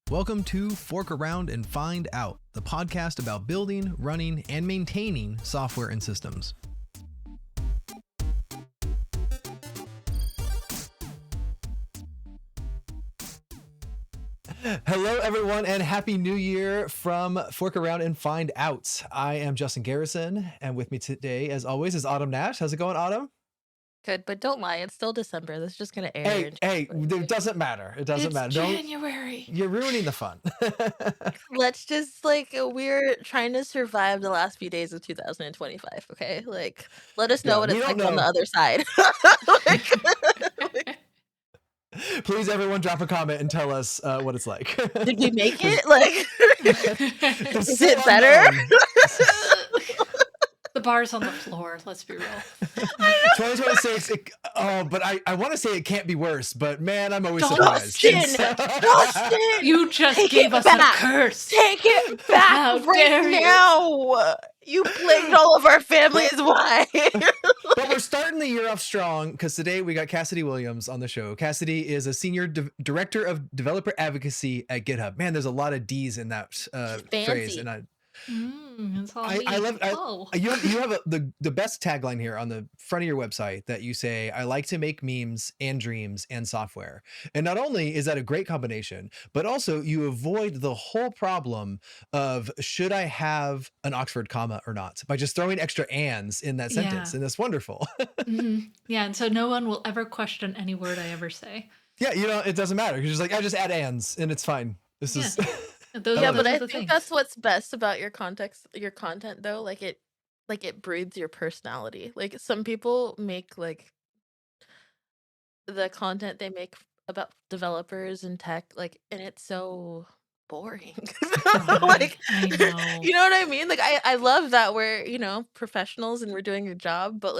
Welcome to Fork Around and Find Out, the podcast about building, running, and maintaining software and systems. Hello, everyone, and Happy New Year from Fork Around and Find Out. I am Justin Garrison, and with me today, as always, is Autumn Nash. How's it going, Autumn? Good, but don't lie. It's still December. This is just going to air. Hey, it doesn't matter. It doesn't matter. January. You're ruining the fun. Let's just, we're trying to survive the last few days of 2025, okay? Let us know what it's like on the other side. Please, everyone, drop a comment and tell us what it's like. Did we make it? Is it better? The bar's on the floor. Let's be real. 2026. But I want to say it can't be worse. But man, I'm always surprised. Justin, you just gave us a curse. Take it back right now. You plagued all of our families. Why? But we're starting the year off strong because today we got Cassidy Williams on the show. Cassidy is a senior director of developer advocacy at GitHub. Man, there's a lot of D's in that phrase, and I love. You have the best tagline here on the front of your website that you say, "I like to make memes and dreams and software." And not only is that a great combination, but also you avoid the whole problem of should I have an Oxford comma or not by just throwing extra ands in that sentence, and that's wonderful. Yeah, and so no one will ever question any word I ever say. Yeah, it doesn't matter. You're just like, I just add ands and it's fine. This is. But I think that's what's best about your content though. It breathes your personality. Some people make the content they make about developers and tech, and it's so boring. I know. You know what I mean? I love that we're, professionals and we're doing your job, but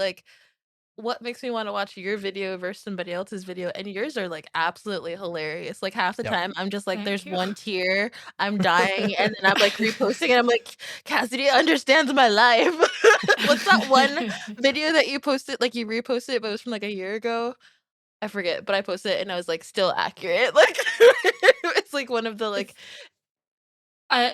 what makes me want to watch your video versus somebody else's video? And yours are absolutely hilarious. Half the time I'm just there's one tear, I'm dying, and then I'm reposting and I'm like, Cassidy understands my life. What's that one video that you posted? You reposted it, but it was from a year ago. I forget, but I posted it and I was still accurate. It's one of the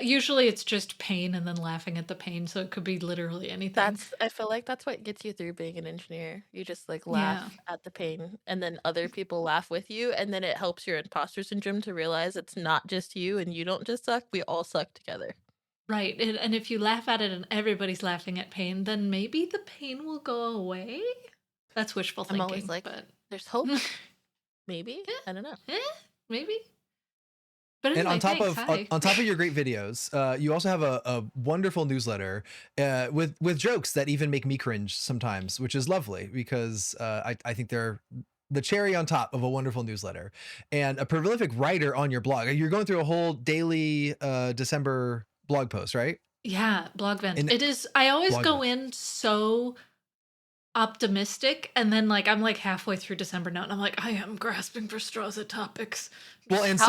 usually it's just pain and then laughing at the pain, so it could be literally anything. I feel like that's what gets you through being an engineer. You just laugh at the pain, and then other people laugh with you, and then it helps your imposter syndrome to realize it's not just you and you don't just suck, we all suck together. Right, and if you laugh at it and everybody's laughing at pain, then maybe the pain will go away. That's wishful thinking. I'm always but there's hope. Maybe. I don't know. Maybe. But anyway, and on top of your great videos, you also have a wonderful newsletter with jokes that even make me cringe sometimes, which is lovely because I think they're the cherry on top of a wonderful newsletter. And a prolific writer on your blog. You're going through a whole daily December blog post, right? Yeah, blog vent. It is. I always go in so optimistic, and then I'm halfway through December now, and I'm I am grasping for straws at topics. Well, and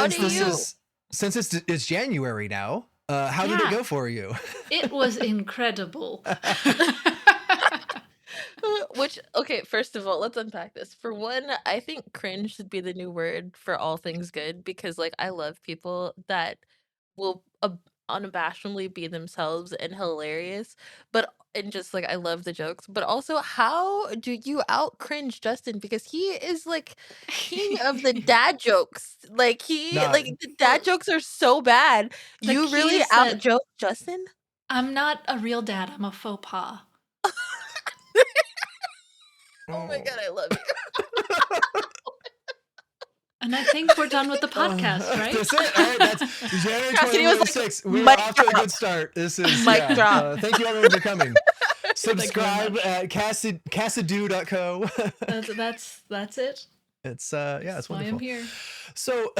since it's January now, how did it go for you? It was incredible. Okay, first of all, let's unpack this. For one, I think cringe should be the new word for all things good, because I love people that will unabashedly be themselves and hilarious, and just I love the jokes, but also how do you out cringe Justin, because he is king of the dad jokes. The dad jokes are so bad. You really out joke Justin? I'm not a real dad, I'm a faux pas. Oh my god, I love you. And I think we're done with the podcast, right? That's it. All right, that's January 2026. We're off to a good start. This is mic drop. Thank you everyone for coming. Subscribe at Cassidy.co. That's it. It's it's wonderful. I am here. So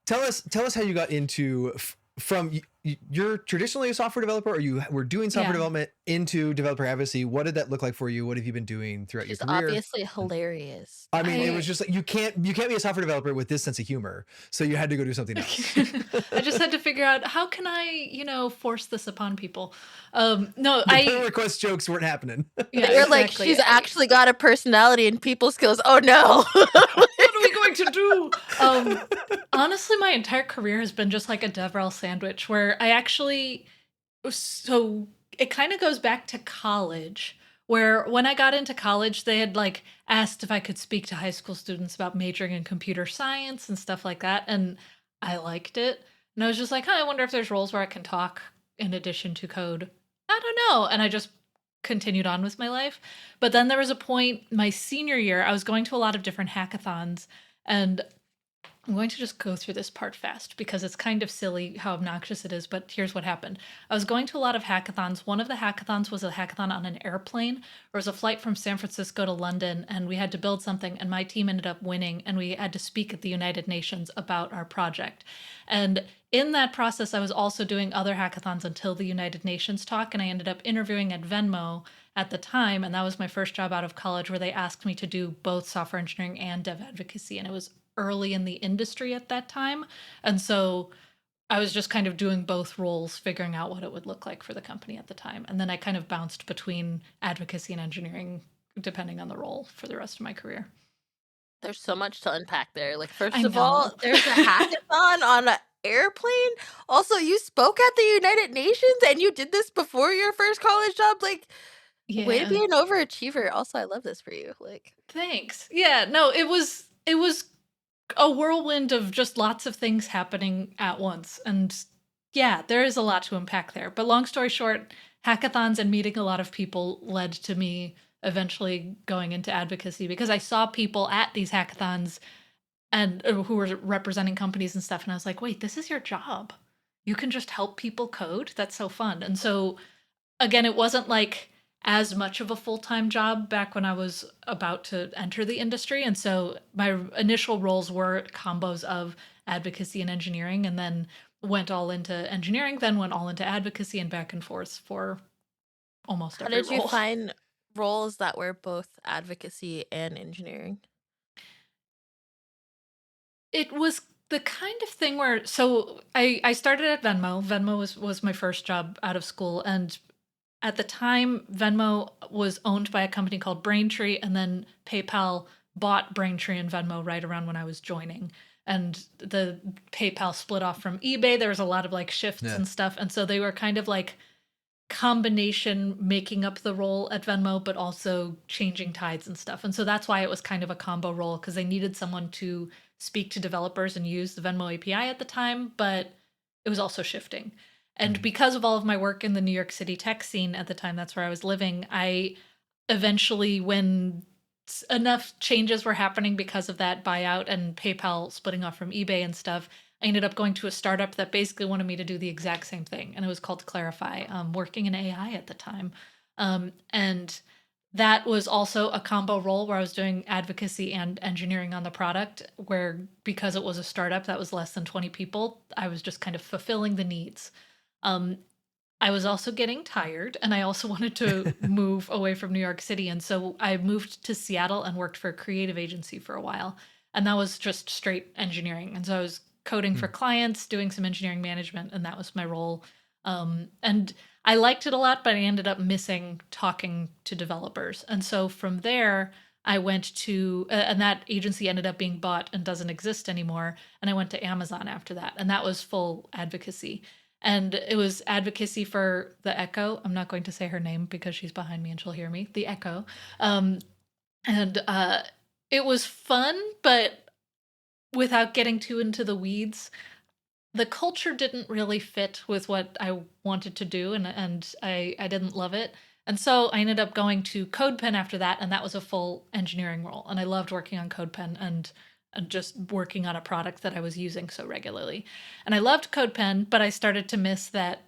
tell us how you got into from you're traditionally a software developer, or you were doing software development into developer advocacy. What did that look like for you? What have you been doing throughout your career? Obviously hilarious. I mean, it was just you can't be a software developer with this sense of humor. So you had to go do something else. I just had to figure out how can I, force this upon people. Pull request jokes weren't happening. Yeah, you're exactly. She's actually got a personality and people skills. Oh no. What are we going going to do? Honestly, my entire career has been just like a DevRel sandwich where I actually, so it kind of goes back to college, where when I got into college, they had like asked if I could speak to high school students about majoring in computer science and stuff like that. And I liked it. And I was just like, I wonder if there's roles where I can talk in addition to code. I don't know. And I just continued on with my life. But then there was a point my senior year, I was going to a lot of different hackathons, and I'm going to just go through this part fast because it's kind of silly how obnoxious it is, but here's what happened. I was going to a lot of hackathons. One of the hackathons was a hackathon on an airplane. There was a flight from San Francisco to London, and we had to build something, and my team ended up winning, and we had to speak at the United Nations about our project. And in that process, I was also doing other hackathons until the United Nations talk, and I ended up interviewing at Venmo at the time, and that was my first job out of college where they asked me to do both software engineering and dev advocacy, and it was early in the industry at that time. And so I was just kind of doing both roles, figuring out what it would look like for the company at the time. And then I kind of bounced between advocacy and engineering, depending on the role for the rest of my career. There's so much to unpack there. Like, first of all, there's a hackathon on an airplane. Also, you spoke at the United Nations and you did this before your first college job. Like, way to be an overachiever. Also, I love this for you. Like, thanks. Yeah, no, it was a whirlwind of just lots of things happening at once. And yeah, there is a lot to unpack there. But long story short, hackathons and meeting a lot of people led to me eventually going into advocacy because I saw people at these hackathons and who were representing companies and stuff. And I was like, wait, this is your job. You can just help people code. That's so fun. And so again, it wasn't like as much of a full-time job back when I was about to enter the industry. And so my initial roles were combos of advocacy and engineering, and then went all into engineering, then went all into advocacy and back and forth for almost every role. How did you find roles that were both advocacy and engineering? It was the kind of thing where, so I started at Venmo. Venmo was my first job out of school, and at the time, Venmo was owned by a company called Braintree, and then PayPal bought Braintree and Venmo right around when I was joining. And the PayPal split off from eBay. There was a lot of like shifts and stuff. And so they were kind of like combination making up the role at Venmo, but also changing tides and stuff. And so that's why it was kind of a combo role, because they needed someone to speak to developers and use the Venmo API at the time, but it was also shifting. And because of all of my work in the New York City tech scene at the time, that's where I was living, I eventually, when enough changes were happening because of that buyout and PayPal splitting off from eBay and stuff, I ended up going to a startup that basically wanted me to do the exact same thing. And it was called Clarify, working in AI at the time. And that was also a combo role where I was doing advocacy and engineering on the product, where because it was a startup that was less than 20 people, I was just kind of fulfilling the needs. I was also getting tired, and I also wanted to move away from New York City. And so I moved to Seattle and worked for a creative agency for a while. And that was just straight engineering. And so I was coding for clients, doing some engineering management, and that was my role. And I liked it a lot, but I ended up missing talking to developers. And so from there, I went to, and that agency ended up being bought and doesn't exist anymore. And I went to Amazon after that. And that was full advocacy. And it was advocacy for the Echo. I'm not going to say her name because she's behind me and she'll hear me. The Echo. It was fun, but without getting too into the weeds, the culture didn't really fit with what I wanted to do, and I didn't love it. And so I ended up going to CodePen after that, and that was a full engineering role. And I loved working on CodePen and just working on a product that I was using so regularly. And I loved CodePen, but I started to miss that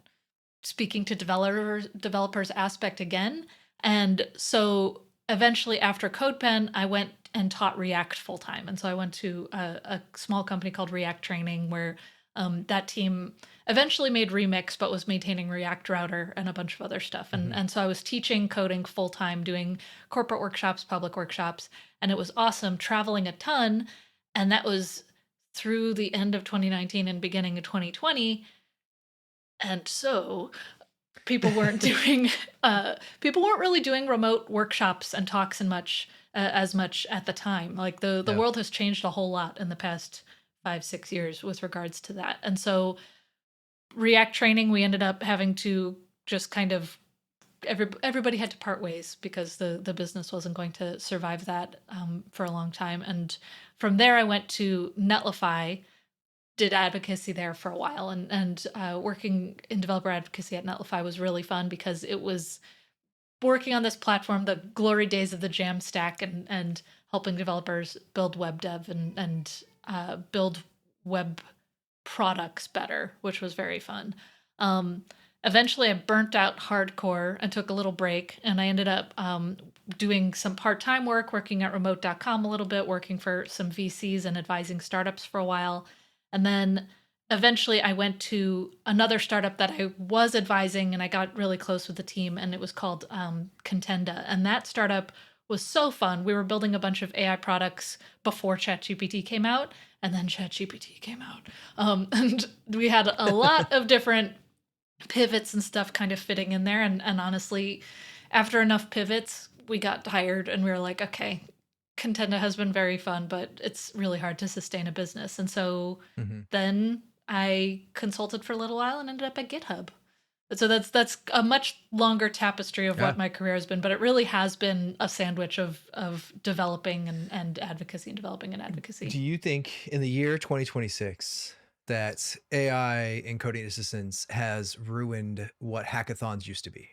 speaking to developers aspect again. And so eventually after CodePen, I went and taught React full time. And so I went to a small company called React Training, where that team eventually made Remix, but was maintaining React Router and a bunch of other stuff. And so I was teaching coding full time, doing corporate workshops, public workshops, and it was awesome, traveling a ton. And that was through the end of 2019 and beginning of 2020. And so people weren't doing really doing remote workshops and talks and much as much at the time. Like the Yeah. world has changed a whole lot in the past 5-6 years with regards to that. And so React training, we ended up having to just kind of everybody had to part ways because the business wasn't going to survive that for a long time. And from there, I went to Netlify, did advocacy there for a while, and working in developer advocacy at Netlify was really fun because it was working on this platform, the glory days of the Jamstack, and helping developers build web dev and build web products better, which was very fun. Eventually, I burnt out hardcore and took a little break, and I ended up doing some part-time work, working at remote.com a little bit, working for some VCs and advising startups for a while. And then eventually I went to another startup that I was advising, and I got really close with the team, and it was called Contenda. And that startup was so fun. We were building a bunch of AI products before ChatGPT came out, and then ChatGPT came out. And we had a lot of different pivots and stuff kind of fitting in there. And honestly, after enough pivots, we got tired and we were like, okay, Contenda has been very fun, but it's really hard to sustain a business. And so then I consulted for a little while and ended up at GitHub. So that's a much longer tapestry of what my career has been, but it really has been a sandwich of developing and advocacy and developing and advocacy. Do you think in the year 2026 that AI and coding assistance has ruined what hackathons used to be?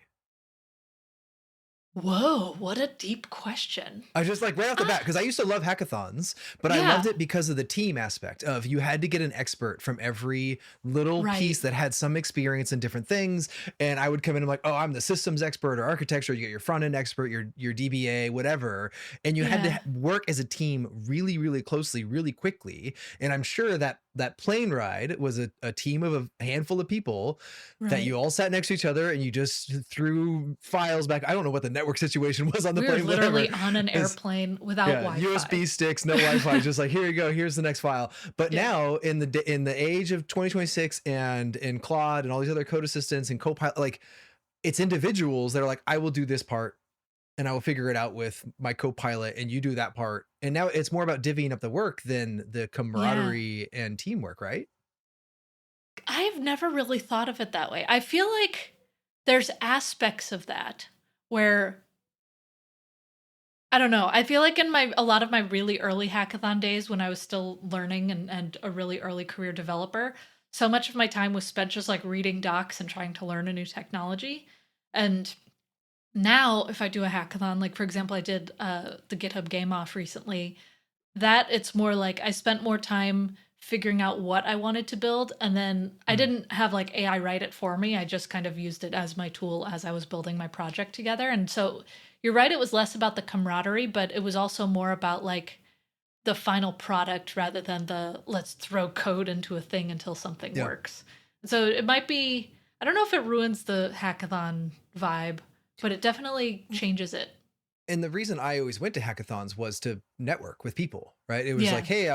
Whoa, what a deep question. I just like right off the bat, because I used to love hackathons, but I loved it because of the team aspect of you had to get an expert from every little piece that had some experience in different things. And I would come in and I'm like, oh, I'm the systems expert or architecture. You get your front end expert, your DBA, whatever. And you had to work as a team really, really closely, really quickly. And I'm sure that that plane ride was a team of a handful of people that you all sat next to each other and you just threw files back. I don't know what the network situation was on the plane. We were literally on an airplane without Wi-Fi. USB sticks, no Wi-Fi, just like, here you go, here's the next file. But now in the age of 2026 and in Claude and all these other code assistants and Copilot, like it's individuals that are like, I will do this part and I will figure it out with my Copilot and you do that part. And now it's more about divvying up the work than the camaraderie and teamwork, right? I've never really thought of it that way. I feel like there's aspects of that where, I don't know, I feel like in a lot of my really early hackathon days when I was still learning and a really early career developer, so much of my time was spent just like reading docs and trying to learn a new technology. And now if I do a hackathon, like for example, I did the GitHub Game Off recently, that it's more like I spent more time figuring out what I wanted to build. And then I didn't have like AI write it for me. I just kind of used it as my tool as I was building my project together. And so you're right, it was less about the camaraderie, but it was also more about like the final product rather than the let's throw code into a thing until something works. So it might be, I don't know if it ruins the hackathon vibe, but it definitely changes it. And the reason I always went to hackathons was to network with people, right? It was like, hey,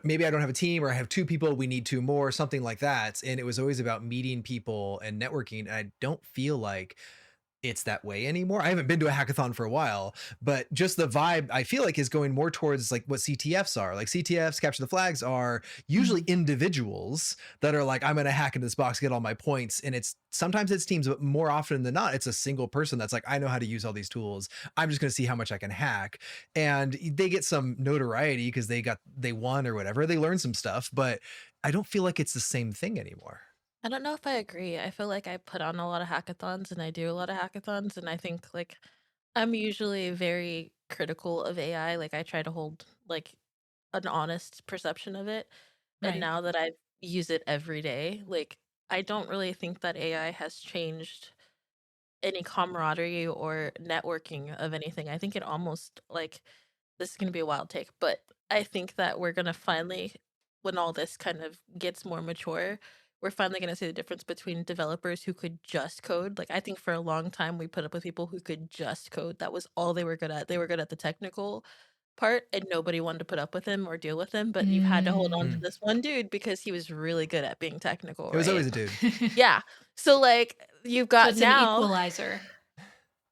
maybe I don't have a team or I have two people, we need two more, something like that. And it was always about meeting people and networking. And I don't feel like it's that way anymore. I haven't been to a hackathon for a while, but just the vibe I feel like is going more towards like what CTFs are. Like CTFs, capture the flags, are usually individuals that are like, I'm going to hack into this box, get all my points. And sometimes it's teams, but more often than not, it's a single person that's like, I know how to use all these tools. I'm just going to see how much I can hack. And they get some notoriety because they won or whatever. They learn some stuff, but I don't feel like it's the same thing anymore. I don't know if I agree. I feel like I put on a lot of hackathons and I do a lot of hackathons, and I think like I'm usually very critical of AI. Like I try to hold like an honest perception of it. And now that I use it every day, like I don't really think that AI has changed any camaraderie or networking of anything. I think it almost like, this is going to be a wild take, but I think that we're going to finally, when all this kind of gets more mature, we're finally going to see the difference between developers who could just code. Like I think for a long time we put up with people who could just code. That was all they were good at. They were good at the technical part and nobody wanted to put up with him or deal with him, but you had to hold on to this one dude because he was really good at being technical. It was always a dude. Yeah. So like you've So got it's an now. equalizer.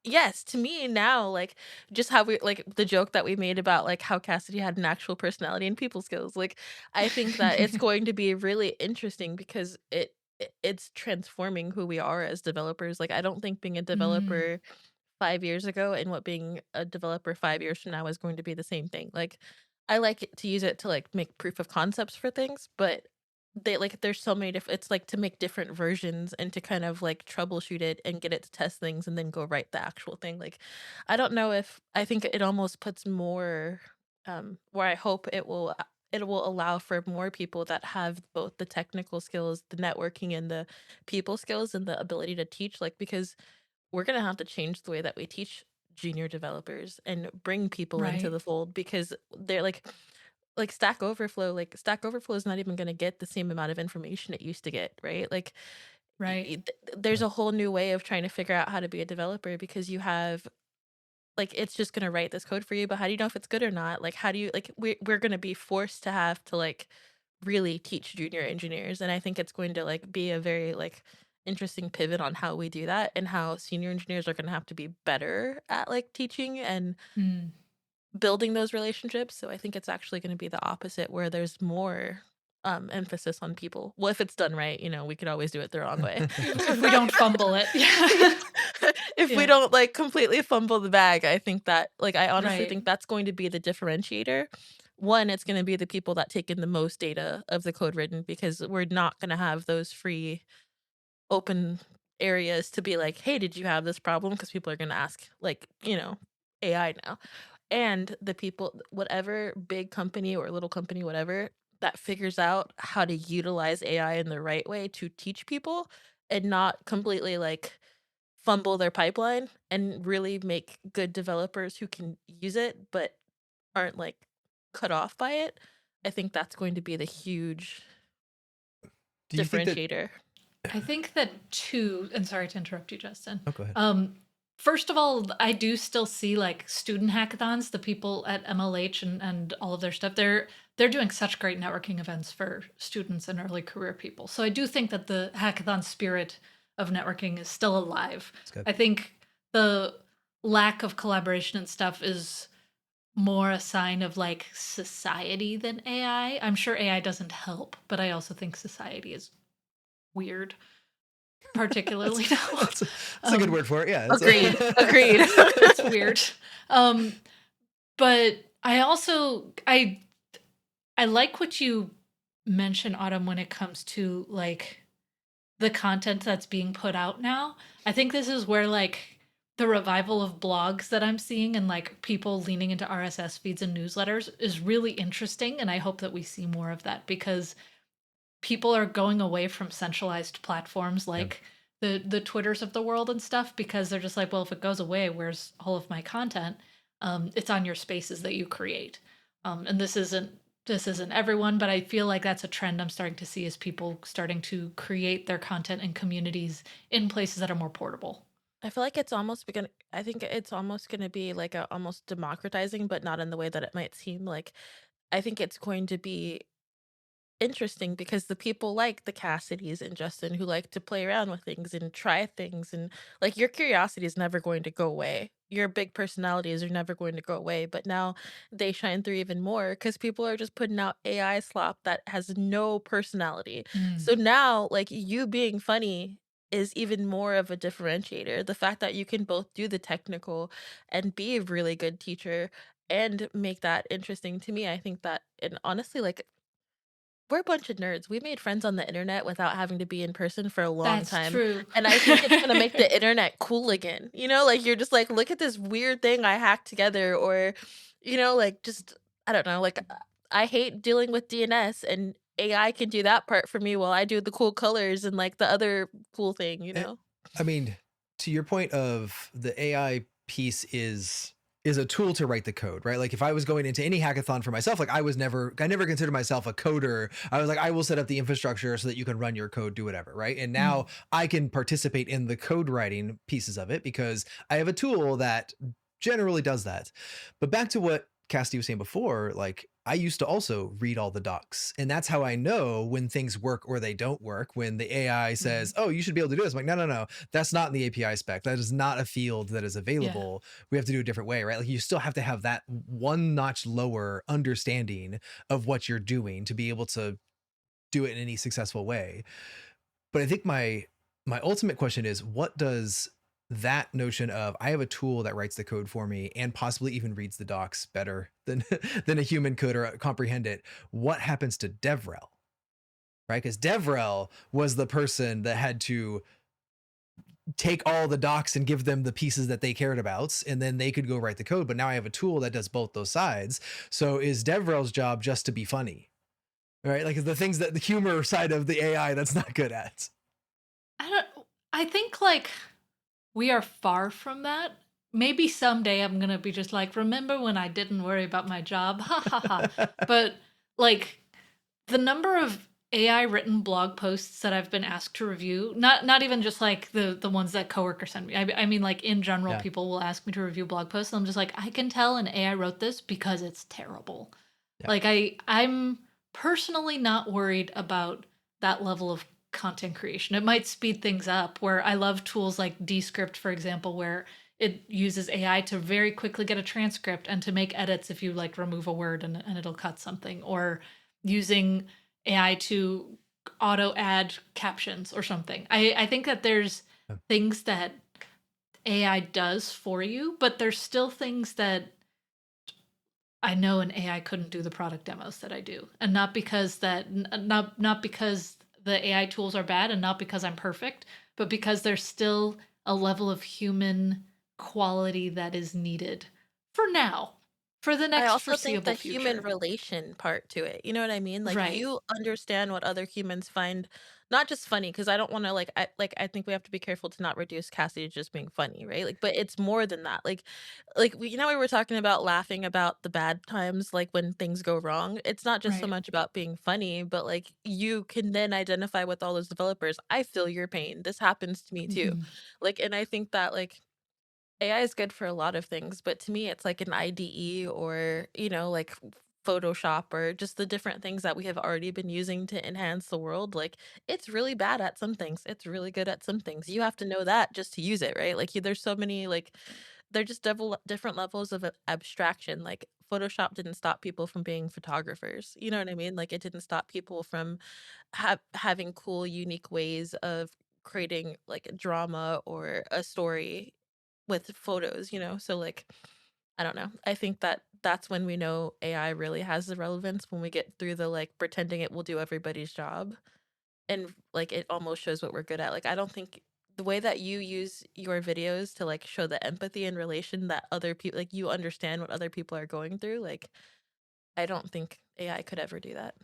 Yes, to me now, like, just how we like the joke that we made about like how Cassidy had an actual personality and people skills. Like, I think that it's going to be really interesting because it's transforming who we are as developers. Like, I don't think being a Mm, developer 5 years ago and what being a developer 5 years from now is going to be the same thing. Like, I like it to use it to like make proof of concepts for things, but they like there's so many different, it's like to make different versions and to kind of like troubleshoot it and get it to test things and then go write the actual thing. Like, I don't know, if I think it almost puts more where I hope it will allow for more people that have both the technical skills, the networking, and the people skills and the ability to teach. Like, because we're gonna have to change the way that we teach junior developers and bring people into right. the fold, because they're like Stack Overflow is not even gonna get the same amount of information it used to get, right? Like, Right. there's a whole new way of trying to figure out how to be a developer, because you have like, it's just gonna write this code for you, but how do you know if it's good or not? Like, how do you like we're gonna be forced to have to like really teach junior engineers, and I think it's going to like be a very like interesting pivot on how we do that, and how senior engineers are gonna have to be better at like teaching and Mm. building those relationships. So I think it's actually going to be the opposite, where there's more emphasis on people. Well, if it's done right, we could always do it the wrong way. If we don't fumble it. Yeah. If we Yeah. don't like completely fumble the bag, I think that like I honestly Right. think that's going to be the differentiator. One, it's going to be the people that take in the most data of the code written, because we're not going to have those free open areas to be like, hey, did you have this problem? Because people are going to ask, like, AI now. And the people, whatever big company or little company, whatever, that figures out how to utilize AI in the right way to teach people and not completely like fumble their pipeline and really make good developers who can use it but aren't like cut off by it. I think that's going to be the huge Do you think that? differentiator. I think that too, and sorry to interrupt you, Justin. Oh, go ahead. First of all, I do still see like student hackathons, the people at MLH and all of their stuff. They're doing such great networking events for students and early career people. So I do think that the hackathon spirit of networking is still alive. It's good. I think the lack of collaboration and stuff is more a sign of like society than AI. I'm sure AI doesn't help, but I also think society is weird, particularly now. That's a good word for it. Yeah. Agreed. Agreed. It's weird. But I also I like what you mentioned, Autumn, when it comes to like the content that's being put out now. I think this is where like the revival of blogs that I'm seeing and like people leaning into RSS feeds and newsletters is really interesting, and I hope that we see more of that, because people are going away from centralized platforms like the Twitters of the world and stuff, because they're just like, well, if it goes away, where's all of my content? It's on your spaces that you create. And this isn't everyone, but I feel like that's a trend I'm starting to see, is people starting to create their content and communities in places that are more portable. I feel like I think it's almost gonna be like a almost democratizing, but not in the way that it might seem. Like, I think it's going to be interesting because the people like the Cassidys and Justin, who like to play around with things and try things, and like, your curiosity is never going to go away. Your big personalities are never going to go away, but now they shine through even more because people are just putting out AI slop that has no personality. Mm. So now, like, you being funny is even more of a differentiator. The fact that you can both do the technical and be a really good teacher and make that interesting to me, I think that, and honestly, like, we're a bunch of nerds. We made friends on the internet without having to be in person for a long That's time. true. And I think it's gonna make the internet cool again. Like, you're just like, look at this weird thing I hacked together, or, like, just, I don't know, like, I hate dealing with DNS, and AI can do that part for me while I do the cool colors and like the other cool thing. I mean, to your point of the AI piece is a tool to write the code, right? Like, if I was going into any hackathon for myself, like, I never considered myself a coder. I was like, I will set up the infrastructure so that you can run your code, do whatever, right? And now I can participate in the code writing pieces of it because I have a tool that generally does that. But back to what Cassidy was saying before, like I used to also read all the docs, and that's how I know when things work or they don't work. When the AI says, "Oh, you should be able to do this," I'm like, no, that's not in the API spec. That is not a field that is Yeah. available. We have to do it a different way, right? Like you still have to have that one notch lower understanding of what you're doing to be able to do it in any successful way. But I think my ultimate question is, what does that notion of I have a tool that writes the code for me and possibly even reads the docs better than than a human could or comprehend it, what happens to DevRel? Right? Because DevRel was the person that had to take all the docs and give them the pieces that they cared about, and then they could go write the code. But now I have a tool that does both those sides. So is DevRel's job just to be funny? Right? Like the things that the humor side of the AI that's not good at. I think like we are far from that. Maybe someday I'm gonna be just like, remember when I didn't worry about my job? Ha ha ha. But like the number of AI written blog posts that I've been asked to review, not even just like the ones that coworkers send me. I mean like in general, Yeah. people will ask me to review blog posts, and I'm just like, I can tell an AI wrote this because it's terrible. Yeah. Like I'm personally not worried about that level of content creation. It might speed things up, where I love tools like Descript, for example, where it uses AI to very quickly get a transcript and to make edits if you like remove a word and it'll cut something, or using AI to auto add captions or something. I think that there's Yeah. things that AI does for you, but there's still things that I know an AI couldn't do the product demos that I do. And not because that not because the AI tools are bad and not because I'm perfect, but because there's still a level of human quality that is needed for now, for the I next also think the foreseeable human future. relation part to it. You know what I mean? Like Right. you understand what other humans find not just funny, because I don't want to I think we have to be careful to not reduce Cassie to just being funny, right? Like, but it's more than that. Like we, we were talking about laughing about the bad times, like when things go wrong. It's not just so Right. much about being funny, but like you can then identify with all those developers. I feel your pain. This happens to me too. Mhm. Like, and I think that like AI is good for a lot of things, but to me, it's like an IDE or, like Photoshop or just the different things that we have already been using to enhance the world. Like, it's really bad at some things. It's really good at some things. You have to know that just to use it, right? Like, there's so many, like, they're just different levels of abstraction. Like, Photoshop didn't stop people from being photographers. You know what I mean? Like, it didn't stop people from having cool, unique ways of creating like drama or a story with photos. So like I don't know. I think that that's when we know AI really has the relevance, when we get through the like pretending it will do everybody's job, and like it almost shows what we're good at. Like I don't think the way that you use your videos to like show the empathy and relation that other people, like you understand what other people are going through, like I don't think AI could ever do that.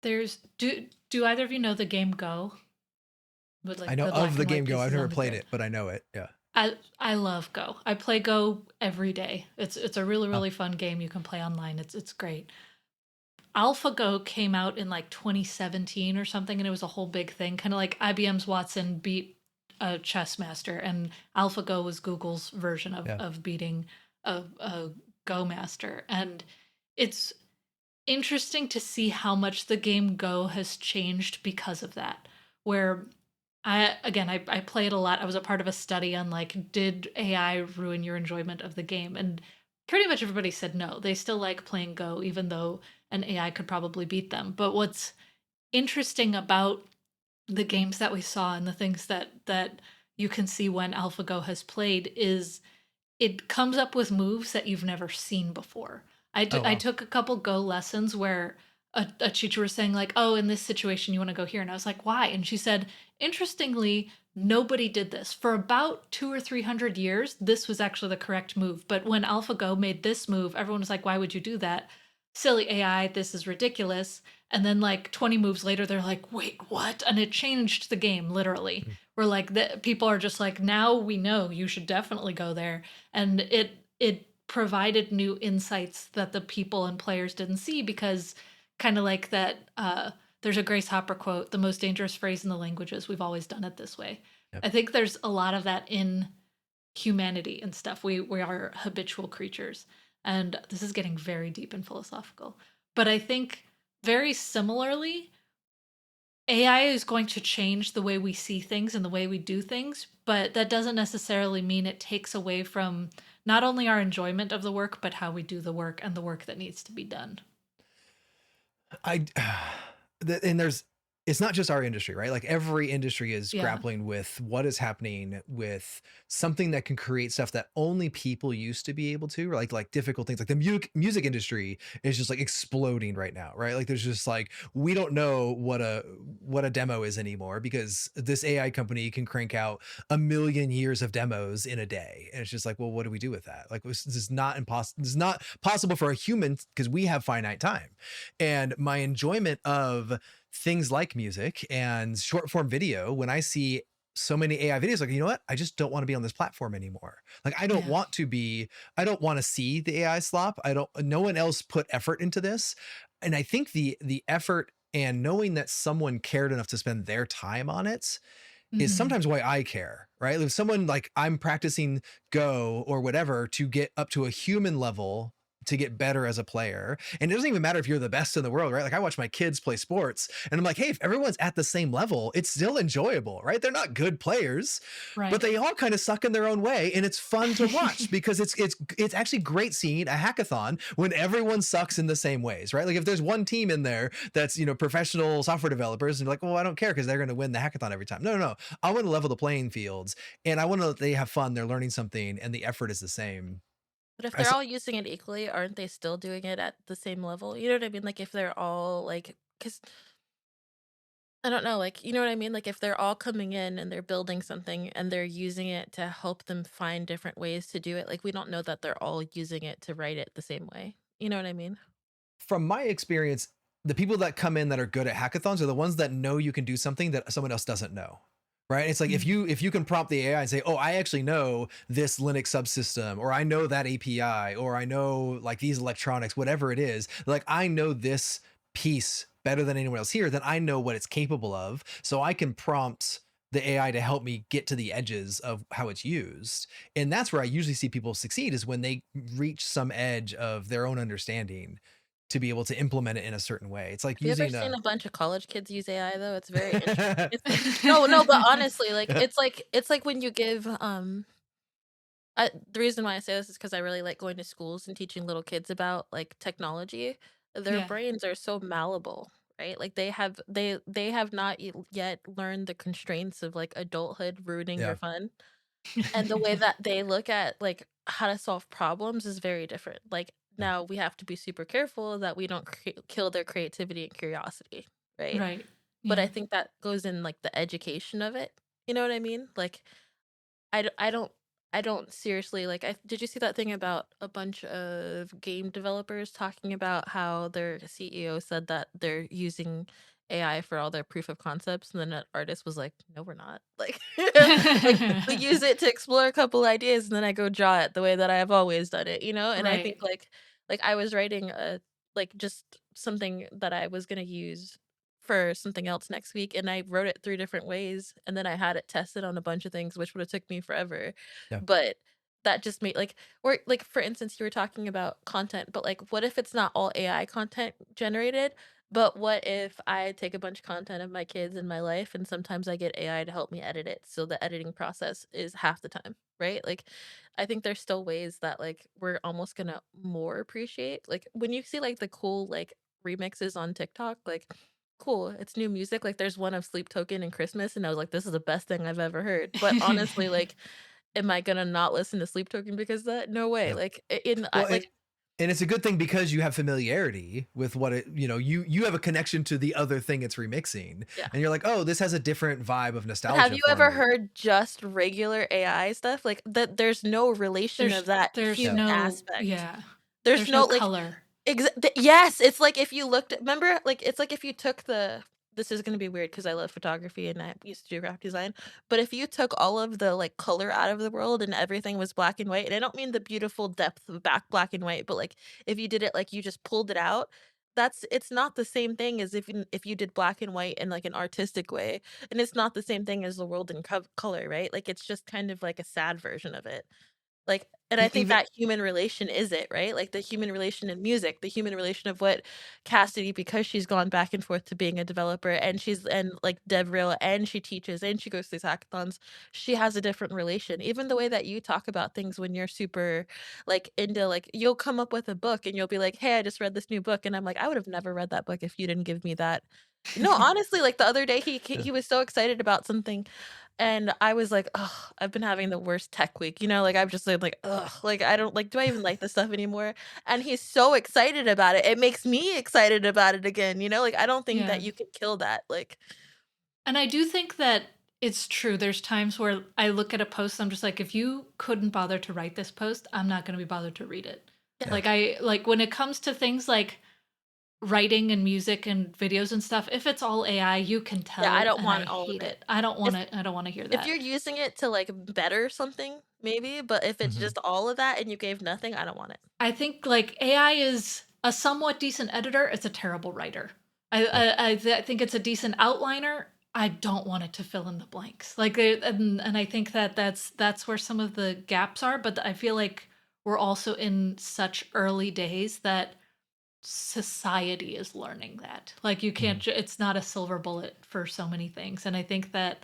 There's do either of you know the game Go with I like know the of black the and game white Go. I've pieces never on the played grid? it, but I know it. Yeah. I love Go. I play Go every day. It's a really Oh, really fun game. You can play online. It's great. AlphaGo came out in like 2017 or something, and it was a whole big thing, kind of like IBM's Watson beat a chess master, and AlphaGo was Google's version of yeah. beating a Go master. And it's interesting to see how much the game Go has changed because of that. Where I play it a lot. I was a part of a study on like, did AI ruin your enjoyment of the game? And pretty much everybody said no. They still like playing Go, even though an AI could probably beat them. But what's interesting about the games that we saw and the things that you can see when AlphaGo has played is it comes up with moves that you've never seen before. Oh I wow. took a couple Go lessons where a teacher was saying like, "Oh, in this situation, you want to go here," and I was like, "Why?" And she said, "Interestingly, nobody did this for about 200 or 300 years. This was actually the correct move. But when AlphaGo made this move, everyone was like, 'Why would you do that? Silly AI, this is ridiculous.'" And then like 20 moves later, they're like, "Wait, what?" And it changed the game literally. Mm. Where like people are just like, "Now we know you should definitely go there," and it provided new insights that the people and players didn't see, because kind of like that there's a Grace Hopper quote, "The most dangerous phrase in the languages, we've always done it this way." Yep. I think there's a lot of that in humanity and stuff. We are habitual creatures. And this is getting very deep and philosophical. But I think very similarly, AI is going to change the way we see things and the way we do things, but that doesn't necessarily mean it takes away from not only our enjoyment of the work, but how we do the work and the work that needs to be done. I and there's it's not just our industry, right? Like every industry is Yeah. grappling with what is happening with something that can create stuff that only people used to be able to, or like difficult things. Like the music industry is just like exploding right now, right? Like there's just like we don't know what a demo is anymore because this AI company can crank out 1,000,000 years of demos in a day, and it's just like, well, what do we do with that? Like this is not impossible. This is not possible for a human because we have finite time, and my enjoyment of things like music and short form video, when I see so many AI videos, like, you know what? I just don't want to be on this platform anymore. Like, I don't Yeah. want to be, I don't want to see the AI slop. No one else put effort into this. And I think the effort and knowing that someone cared enough to spend their time on it is Mhm. sometimes why I care, right? If someone like I'm practicing Go or whatever to get up to a human level to get better as a player. And it doesn't even matter if you're the best in the world, right? Like I watch my kids play sports and I'm like, hey, if everyone's at the same level, it's still enjoyable, right? They're not good players, but Right. they all kind of suck in their own way. And it's fun to watch because it's actually great seeing a hackathon when everyone sucks in the same ways, right? Like if there's one team in there that's, professional software developers and you're like, well, I don't care because they're going to win the hackathon every time. No, no, no. I want to level the playing fields and I want to know that they have fun, they're learning something, and the effort is the same. But if I they're saw, all using it equally, aren't they still doing it at the same level? You know what I mean? Like if they're all like, because I don't know, like, you know what I mean? Like if they're all coming in and they're building something and they're using it to help them find different ways to do it, like we don't know that they're all using it to write it the same way. You know what I mean? from my experience, the people that come in that are good at hackathons are the ones that know you can do something that someone else doesn't know. Right. It's like Mhm. if you can prompt the AI and say, oh, I actually know this Linux subsystem, or I know that API, or I know like these electronics, whatever it is, like I know this piece better than anyone else here, then I know what it's capable of. So I can prompt the AI to help me get to the edges of how it's used. And that's where I usually see people succeed is when they reach some edge of their own understanding to be able to implement it in a certain way. It's like Have you ever using seen a a bunch of college kids use AI though? It's very interesting. It's no, no, but honestly, like it's like when you give the reason why I say this is because I really like going to schools and teaching little kids about like technology. Their Yeah. brains are so malleable, right? Like they have not yet learned the constraints of like adulthood ruining their yeah. fun. And the way that they look at like how to solve problems is very different. Like Yeah. now we have to be super careful that we don't kill their creativity and curiosity, right? Right. But I Yeah. think that goes in like the education of it. You know what I mean? Like I don't seriously like did you see that thing about a bunch of game developers talking about how their CEO said that they're using AI for all their proof of concepts and then an artist was like, "No, we're not." Like like we use it to explore a couple ideas and then I go draw it the way that I have always done it, you know? And I think Right. like I was writing a like just something that I was going to use for something else next week and I wrote it 3 different ways and then I had it tested on a bunch of things which would have took me forever. Yeah. But that just made like or like for instance you were talking about content, but like what if it's not all AI content generated? But what if I take a bunch of content of my kids in my life and sometimes I get AI to help me edit it so the editing process is half the time, right? Like I think there's still ways that like we're almost gonna more appreciate. Like when you see like the cool like remixes on TikTok, like cool, it's new music. Like there's one of Sleep Token and Christmas, and I was like, this is the best thing I've ever heard. But honestly, like, am I gonna not listen to Sleep Token because of that? No way. Yeah. Like in I Well, like and it's a good thing because you have familiarity with what it, you have a connection to the other thing it's remixing, yeah. and you're like, oh, this has a different vibe of But have nostalgia you for ever me. heard just regular AI stuff? Like that there's no relation of that There's Yeah. human no aspect. yeah. There's There's no no like color. Yes, it's like if you looked at remember, like, it's like if you took the this is gonna be weird because I love photography and I used to do graphic design, but if you took all of the, like, color out of the world and everything was black and white, and I don't mean the beautiful depth of black and white, but, like, if you did it, like, you just pulled it out, it's not the same thing as if you did black and white in, like, an artistic way, and it's not the same thing as the world in color, right? Like, it's just kind of like a sad version of it. Like, and I think Even that human relation is it, right? Like, the human relation in music, the human relation of what Cassidy, because she's gone back and forth to being a developer, and like, DevRel, and she teaches, and she goes to these hackathons, she has a different relation. Even the way that you talk about things when you're super, like, into, like, you'll come up with a book, and you'll be like, "Hey, I just read this new book," and I'm like, "I would have never read that book if you didn't give me that." No, honestly, like, the other day, yeah. he was so excited about something, and I was like, "Ugh, I've been having the worst tech week," like, I'm just like, "Ugh, like, I don't like, do I even like this stuff anymore?" And he's so excited about it, it makes me excited about it again, like, I don't think that Yeah. you can kill that, like. And I do think that it's true. There's times where I look at a post, I'm just like, if you couldn't bother to write this post, I'm not going to be bothered to read it. Yeah. Yeah. Like when it comes to things like writing and music and videos and stuff, if it's all AI, you can Yeah, I tell, don't and I want all of hate it. it. I don't want If to. I don't want to hear if that. you're using it to, like, better something, maybe, but if it's Mhm. just all of that and you gave nothing, I don't want it. I think like AI is a somewhat decent editor. It's a terrible writer. Yeah. I think it's a decent outliner. I don't want it to fill in the blanks. And I think that that's where some of the gaps are. But I feel like we're also in such early days that society is learning that. Like you can't. Mhm. It's not a silver bullet for so many things. And I think that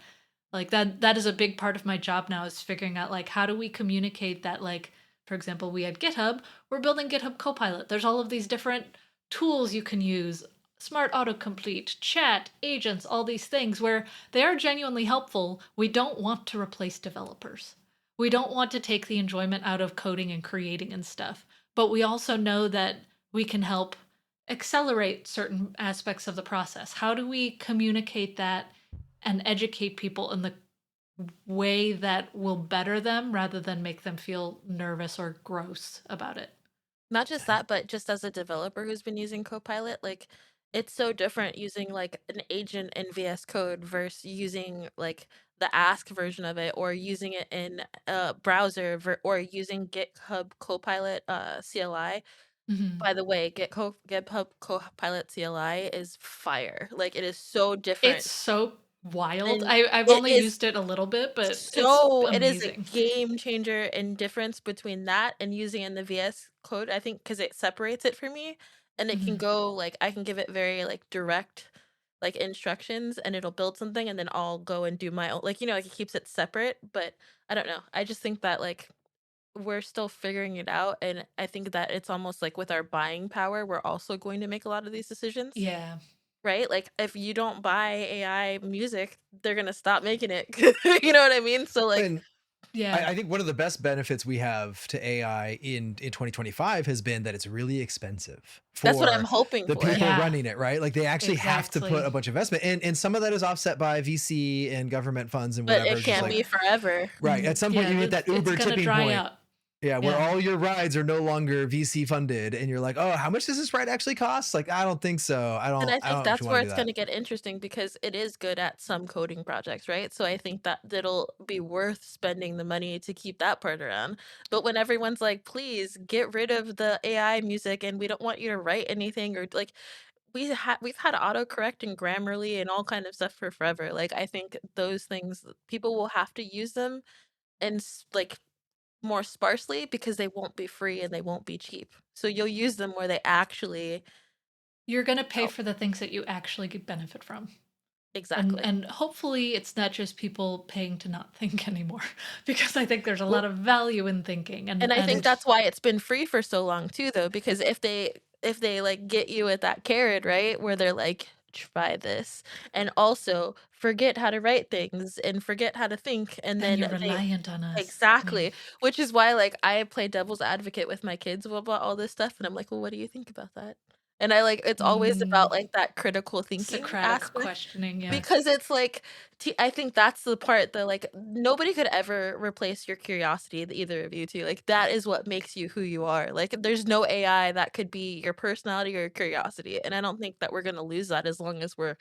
like that is a big part of my job now is figuring out like how do we communicate that like for example we had GitHub, we're building GitHub Copilot. There's all of these different tools you can use, smart autocomplete, chat, agents, all these things where they are genuinely helpful. We don't want to replace developers. We don't want to take the enjoyment out of coding and creating and stuff. But we also know that we can help accelerate certain aspects of the process. How do we communicate that and educate people in the way that will better them rather than make them feel nervous or gross about it? Not just that, but just as a developer who's been using Copilot, like, it's so different using, like, an agent in VS Code versus using, like, the Ask version of it, or using it in a browser, or using GitHub Copilot, CLI. Mhm. By the way, GitHub Copilot CLI is fire. Like, it is so It's different, so wild. and I've it only is used it a little bit, but it's so it is a amazing. game changer in difference between that and using in the VS Code, I think, because it separates it for me, and it can Mhm. go, like, I can give it very, like, direct, like, instructions, and it'll build something, and then I'll go and do my own, like, like, it keeps it separate, but I don't know. I just think that, like, we're still figuring it out, and I think that it's almost like with our buying power, we're also going to make a lot of these decisions, Yeah. right? Like, if you don't buy AI music, they're gonna stop making it. You know what I mean? So, like, And Yeah. I think one of the best benefits we have to AI in 2025 has been that it's really expensive that's what I'm for hoping the for. people Yeah. running it, right? Like they actually have to put Exactly. a bunch of investment, and some of that is offset by VC and government funds and But whatever. it It's just can't like, be forever. right, at some point Yeah, you hit that it's Uber gonna tipping dry point. out. Yeah, where Yeah. all your rides are no longer VC funded, and you're like, oh, how much does this ride actually cost? Like, I don't think so. And I I think don't actually that's want where to do it's that. gonna get interesting because it is good at some coding projects, right? So I think that it'll be worth spending the money to keep that part around. But when everyone's like, "Please get rid of the AI music, and we don't want you to write anything," or like, we've had autocorrect and Grammarly and all kind of stuff for forever. Like, I think those things, people will have to use them, and like, more sparsely, because they won't be free and they won't be cheap. So you'll use them where they actually You're gonna pay help. for the things that you actually get benefit from. Exactly. And hopefully it's not just people paying to not think anymore because I think there's a lot of value in thinking And I think and that's why it's been free for so long too, though, because if they, like, get you with that carrot, right, where they're like, "Try this, and also forget how to write things and forget how to think," and then then you're they. reliant on us. Exactly, which is why, like, I play devil's advocate with my kids about all this stuff, and I'm like, "Well, what do you think about that?" And I, like, it's always Mm, about, like, that critical thinking Socratic aspect. questioning, yeah. Because it's like, I think that's the part that, like, nobody could ever replace your curiosity, the either of you 2, like, that is what makes you who you are, like, there's no AI that could be your personality or your curiosity, and I don't think that we're gonna lose that as long as we're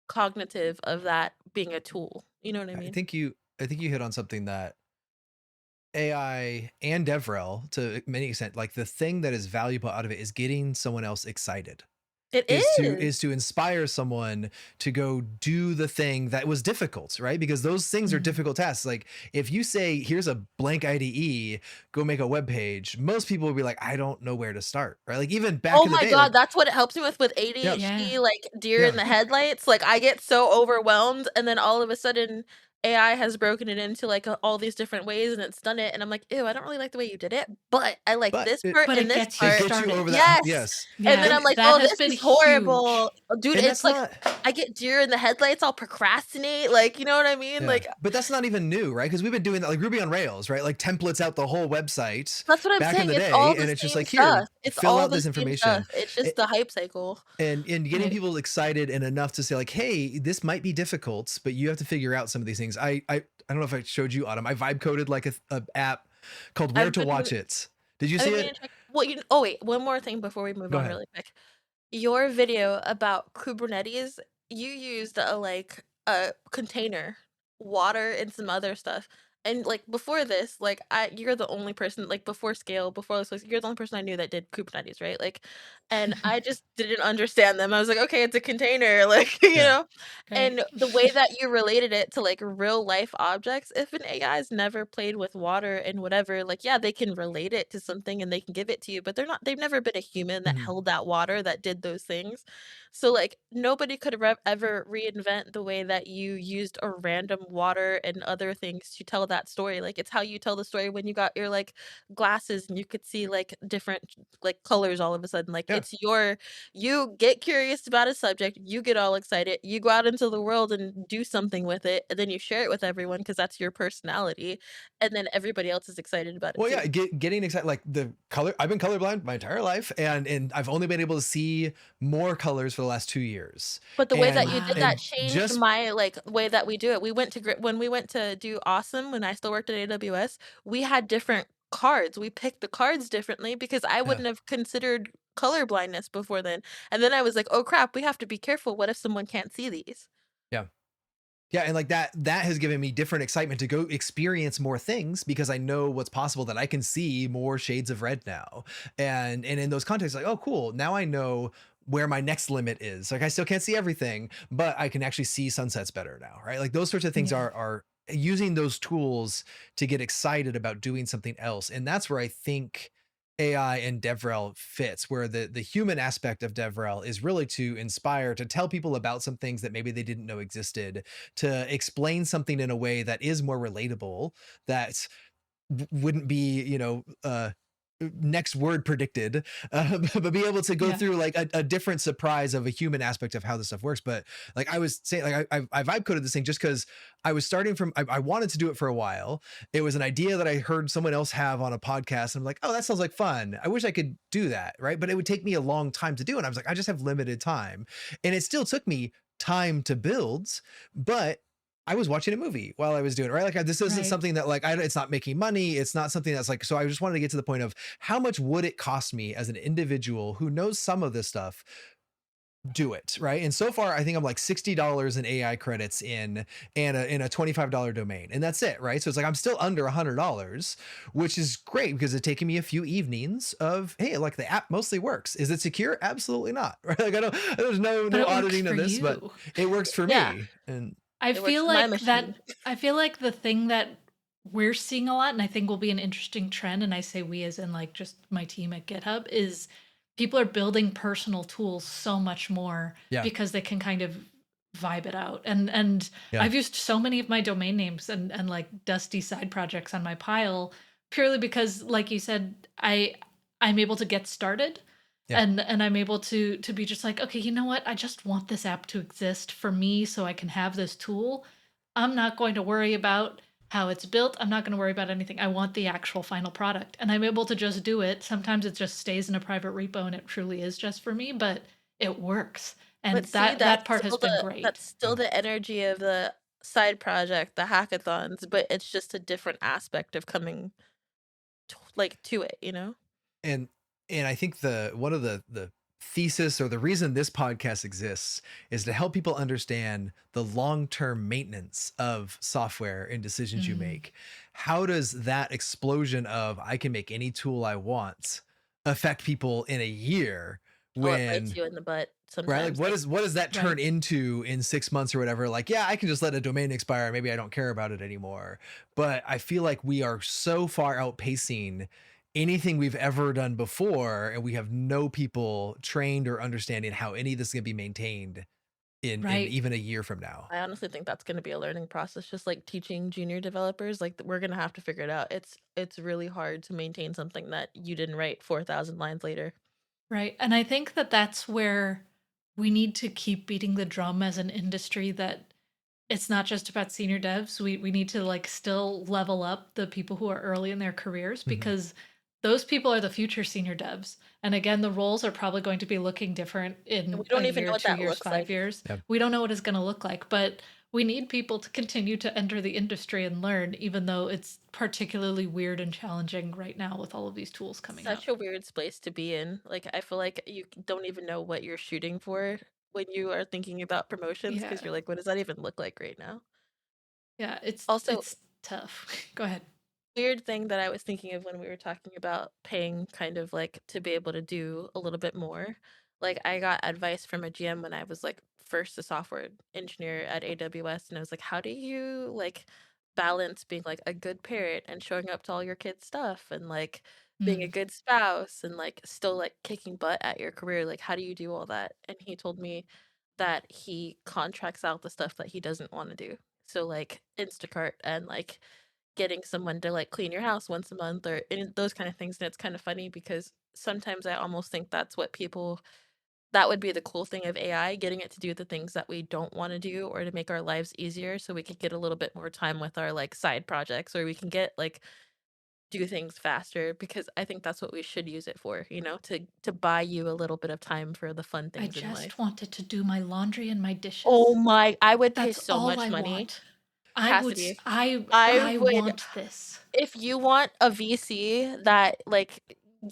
cognitive of that being a tool, you know what I I mean? think you I think you hit on something that AI and DevRel to many extent, like the thing that is valuable out of it is getting someone else excited. It is. is to inspire someone to go do the thing that was difficult, right? Because those things are difficult tasks. Like if you say, here's a blank IDE, go make a web page, most people will be like, I don't know where to start, right? Like even back Oh in the my day, god, like, that's what it helps me with ADHD, Yeah. like deer yeah. in the headlights. Like I get so overwhelmed, and then all of a sudden AI has broken it into like all these different ways, and it's done it, and I'm like, ew, I don't really like the way you did it, but I like But this part But and it this gets you it part. gets you started. over that. Yes. Yes. And then Yeah, I'm like, that oh, has this been is huge. horrible. Dude, And it's that's like not, I get deer in the headlights, I'll procrastinate, like, you know what I mean? yeah, Like but that's not even new, right? Because we've been doing that, like Ruby on Rails, right? Like templates out the whole website that's what I'm back in saying. the It's all day, the and it's just same like, here, stuff. It's fill all out the this same stuff. information. It's just the hype cycle. And getting Right. people excited and enough to say like, hey, this might be difficult, but you have to figure out some of these things. I don't know if I showed you, Autumn. I vibe coded like a app called Where I've to been Watch It. Did you I've see been meaning it? to check. Well, oh wait, one more thing before we move Go on ahead. really quick. Your video about Kubernetes, you used a container, water, and some other stuff. And like before this, like you're the only person, like before Scale, before this, you're the only person I knew that did Kubernetes, right? Like, and I just didn't understand them. I was like, okay, it's a container, like you Yeah. know. Right. And the way that you related it to like real life objects, if an AI's never played with water and whatever, like yeah, they can relate it to something and they can give it to you, but they've never been a human that Mhm. held that water, that did those things. So like nobody could ever reinvent the way that you used a random water and other things to tell that story. Like it's how you tell the story when you got your like glasses and you could see like different like colors all of a sudden. Like Yeah. you get curious about a subject, you get all excited, you go out into the world and do something with it, and then you share it with everyone because that's your personality, and then everybody else is excited about it Well, too. yeah, getting excited, like the color. I've been colorblind my entire life, and I've only been able to see more colors for the last 2 years. But the way that you did that Wow. And changed just my like way that we do it. We went to when we went to do Awesome when I still worked at AWS, we had different cards. We picked the cards differently because I yeah, wouldn't have considered color blindness before then. And then I was like, "Oh crap, we have to be careful. What if someone can't see these?" yeah. Yeah, and like that has given me different excitement to go experience more things because I know what's possible, that I can see more shades of red now. And in those contexts, like, oh cool, now I know where my next limit is. Like I still can't see everything, but I can actually see sunsets better now, right? Like those sorts of things Yeah. are using those tools to get excited about doing something else. And that's where I think AI and DevRel fits, where the human aspect of DevRel is really to inspire, to tell people about some things that maybe they didn't know existed, to explain something in a way that is more relatable, that wouldn't be, next word predicted, but be able to go Yeah. through like a different surprise of a human aspect of how this stuff works. But like I was saying, like I vibe coded this thing just because I was starting from, I wanted to do it for a while. It was an idea that I heard someone else have on a podcast. And I'm like, oh, that sounds like fun. I wish I could do that. Right. But it would take me a long time to do. And I was like, I just have limited time. And it still took me time to build, but I was watching a movie while I was doing it, right? Like this isn't Right. something that like, it's not making money. It's not something that's like, so I just wanted to get to the point of how much would it cost me as an individual who knows some of this stuff, do it, right? And so far, I think I'm like $60 in AI credits in a $25 domain, and that's it, right? So it's like I'm still under $100, which is great because it's taken me a few evenings of, hey, like the app mostly works. Is it secure? Absolutely not, right? Like there's no But it works auditing of for this, but you. it works for Yeah, me. And I it works feel for my like machine. I feel like the thing that we're seeing a lot, and I think will be an interesting trend, and I say we as in like just my team at GitHub, is people are building personal tools so much more yeah, because they can kind of vibe it out. And yeah, I've used so many of my domain names and like dusty side projects on my pile purely because, like you said, I'm able to get started. yeah. And I'm able to be just like, okay, you know what? I just want this app to exist for me so I can have this tool. I'm not going to worry about how it's built. I'm not going to worry about anything. I want the actual final product. And I'm able to just do it. Sometimes it just stays in a private repo and it truly is just for me, but it works. And But see, that part has been great. that's still the energy of the side project, the hackathons, but it's just a different aspect of coming like to it, you know? and I think the one of the thesis or the reason this podcast exists is to help people understand the long-term maintenance of software and decisions you Mhm. make. How does that explosion of I can make any tool I want affect people in a year Oh, it bites when you in the butt right, like sometimes. what does that turn Right. into in 6 months or whatever? Like, yeah, I can just let a domain expire, maybe I don't care about it anymore. But I feel like we are so far outpacing anything we've ever done before, and we have no people trained or understanding how any of this is going to be maintained in Right. even a year from now. I honestly think that's gonna be a learning process, just like teaching junior developers. Like we're gonna have to figure it out. It's really hard to maintain something that you didn't write 4,000 lines later. Right. And I think that that's where we need to keep beating the drum as an industry that it's not just about senior devs. We need to like still level up the people who are early in their careers Mhm. because those people are the future senior devs. And again, the roles are probably going to be looking different And we in a don't even know year, what 2 that years, looks 5 like. years. Yep. We don't know what it's going to look like, but we need people to continue to enter the industry and learn, even though it's particularly weird and challenging right now with all of these tools coming out. Such a weird space to be in. Like I feel like you don't even know what you're shooting for when you are thinking about promotions because Yeah. you're like, what does that even look like right now? Yeah, Also, it's tough. Go ahead. weird thing that I was thinking of when we were talking about paying kind of like to be able to do a little bit more. Like I got advice from a GM when I was like first a software engineer at AWS and I was like, how do you like balance being like a good parent and showing up to all your kids' stuff and like being a Mm. good spouse and like still like kicking butt at your career? Like how do you do all that? And he told me that he contracts out the stuff that he doesn't want to do. So like Instacart and like getting someone to like clean your house once a month or those kind of things. And it's kind of funny because sometimes I almost think that's what people that would be the cool thing of AI, getting it to do the things that we don't want to do or to make our lives easier so we could get a little bit more time with our like side projects or we can get like do things faster because I think that's what we should use it for, to buy you a little bit of time for the fun I things in just life. wanted to do my laundry and my Oh dishes. my, I would pay That's so all much I money. want. I would Cassidy, I I would want this. if you want a VC that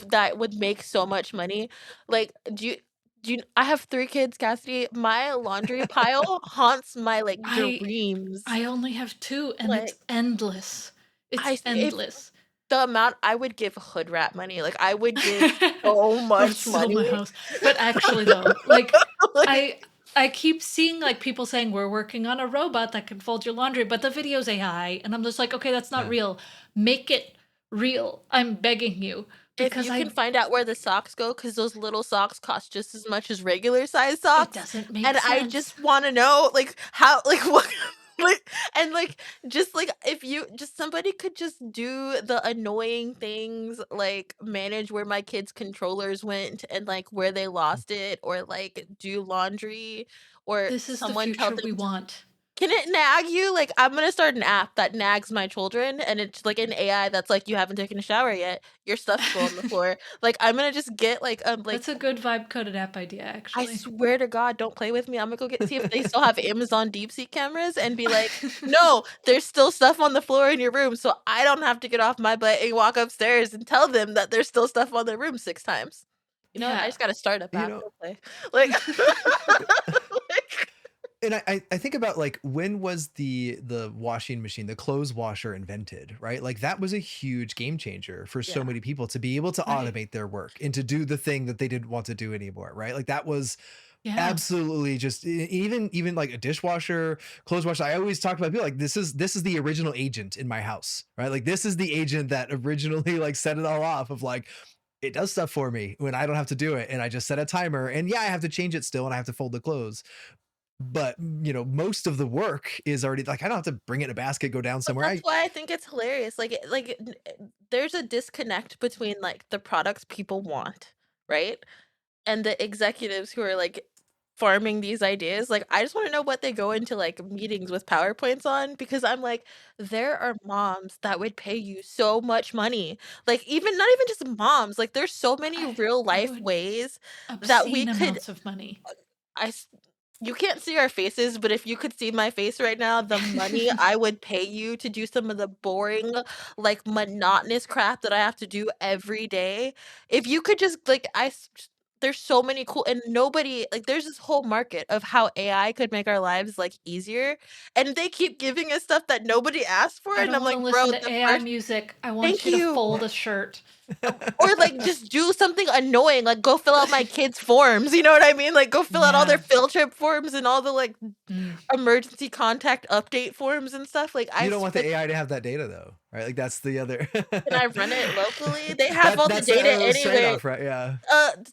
that would make so much money, like do you I have 3 kids, Cassidy. My laundry pile haunts my like I dreams. I only have 2 and it's Like endless. It's if endless. the amount I would give hood rat money, like I would give so I would much sell my money. house. But actually though, like Like I I keep seeing like people saying we're working on a robot that can fold your laundry, but the video's AI and I'm just like, "Okay, that's not Yeah. real. Make it real. I'm begging you." if Because you can I find out where the socks go, because those little socks cost just as much as regular size it socks, doesn't make and I sense. just wanna know, like, how like, what like and, like, just, like, if you just somebody could just do the annoying things, like, manage where my kids' controllers went and, like, where they lost it, or, like, do laundry, or This is the someone tell future them we want. can it nag you? Like, I'm gonna start an app that nags my children, and it's like an AI that's like, "You haven't taken a shower yet. Your stuff's still on the floor." Like, I'm gonna just get That's a good vibe coded app idea, I actually. swear to God, don't play with me. I'm gonna go see if they still have Amazon Deep Sea cameras and be like, "No, there's still stuff on the floor in your room, so I don't have to get off my butt and walk upstairs and tell them that there's still stuff on their room 6 times." You know what? I Yeah. just got a startup You app. know, Go play. Like, like and I think about like when was the washing machine, the clothes washer invented, right? Like that was a huge game changer for so yeah. many people to be able to Right. automate their work and to do the thing that they didn't want to do anymore, right? Like that was Yeah. absolutely just even like a dishwasher, clothes washer. I always talk about people like this is the original agent in my house, right? Like this is the agent that originally like set it all off of like it does stuff for me when I don't have to do it and I just set a timer and yeah, I have to change it still and I have to fold the clothes, but most of the work is already like I don't have to bring it in a basket, go down But somewhere. that's I why I think it's hilarious. There's a disconnect between like the products people want, right? And the executives who are like farming these ideas. Like, I just want to know what they go into like meetings with PowerPoints on because I'm like, there are moms that would pay you so much money. Like, even not even just moms, like, there's so many real I life would ways that we obscene could amounts of money. I s you can't see our faces, but if you could see my face right now, the money I would pay you to do some of the boring, like, monotonous crap that I have to do every day. If you could just, like, there's so many cool and nobody like, there's this whole market of how AI could make our lives, like, easier, and they keep giving us stuff that nobody asked for, I and don't I'm want to like, "Bro, listen to the AI first." music. I want Thank you to you. fold a shirt. Or like just do something annoying, like go fill out my kids' forms. You know what I mean? Like go fill out all their field trip forms and all the like emergency contact update forms and stuff. Like You don't want the AI to have that data though, right? Like that's the other. Can I run it locally? They have all the data anyway. Right? Yeah.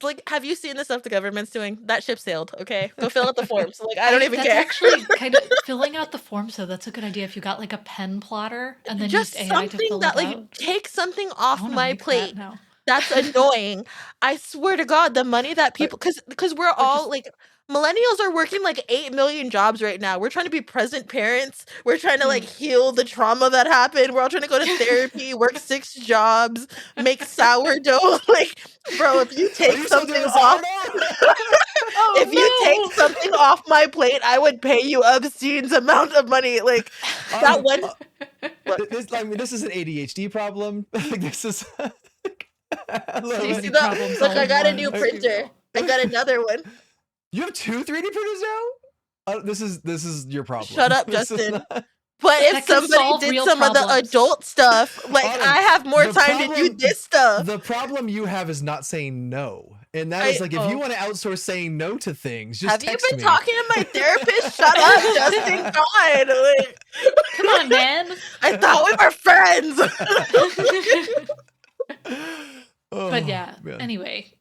Like, have you seen the stuff the government's doing? That ship sailed. Okay, go fill out the forms. Like, I don't even That's care. actually kind of filling out the forms, though. That's a good idea. If you got like a pen plotter and then Just used AI to something fill that it like out. take something off I wanna my make that plate. now. That's annoying. I swear to God, the money that people, because we're all like, millennials are working like 8 million jobs right now. We're trying to be present parents. We're trying to like heal the trauma that happened. We're all trying to go to therapy, work 6 jobs, make sourdough. Like, bro, if you take something off, if you take something off my plate, I would pay you obscene amount of money. Like that one. This is an ADHD problem. Like this is. Look, I got a new printer. I got another one. You have 2 3D printers now? This is your problem. Shut up, Justin. But if somebody did some of the adult stuff, like I have more time to do this stuff. The problem you have is not saying no. And that is like, if you want to outsource saying no to things, just have you text been me. talking to my therapist? Shut up, Justin. God. Like, come on, man. I thought we were friends. But yeah, anyway,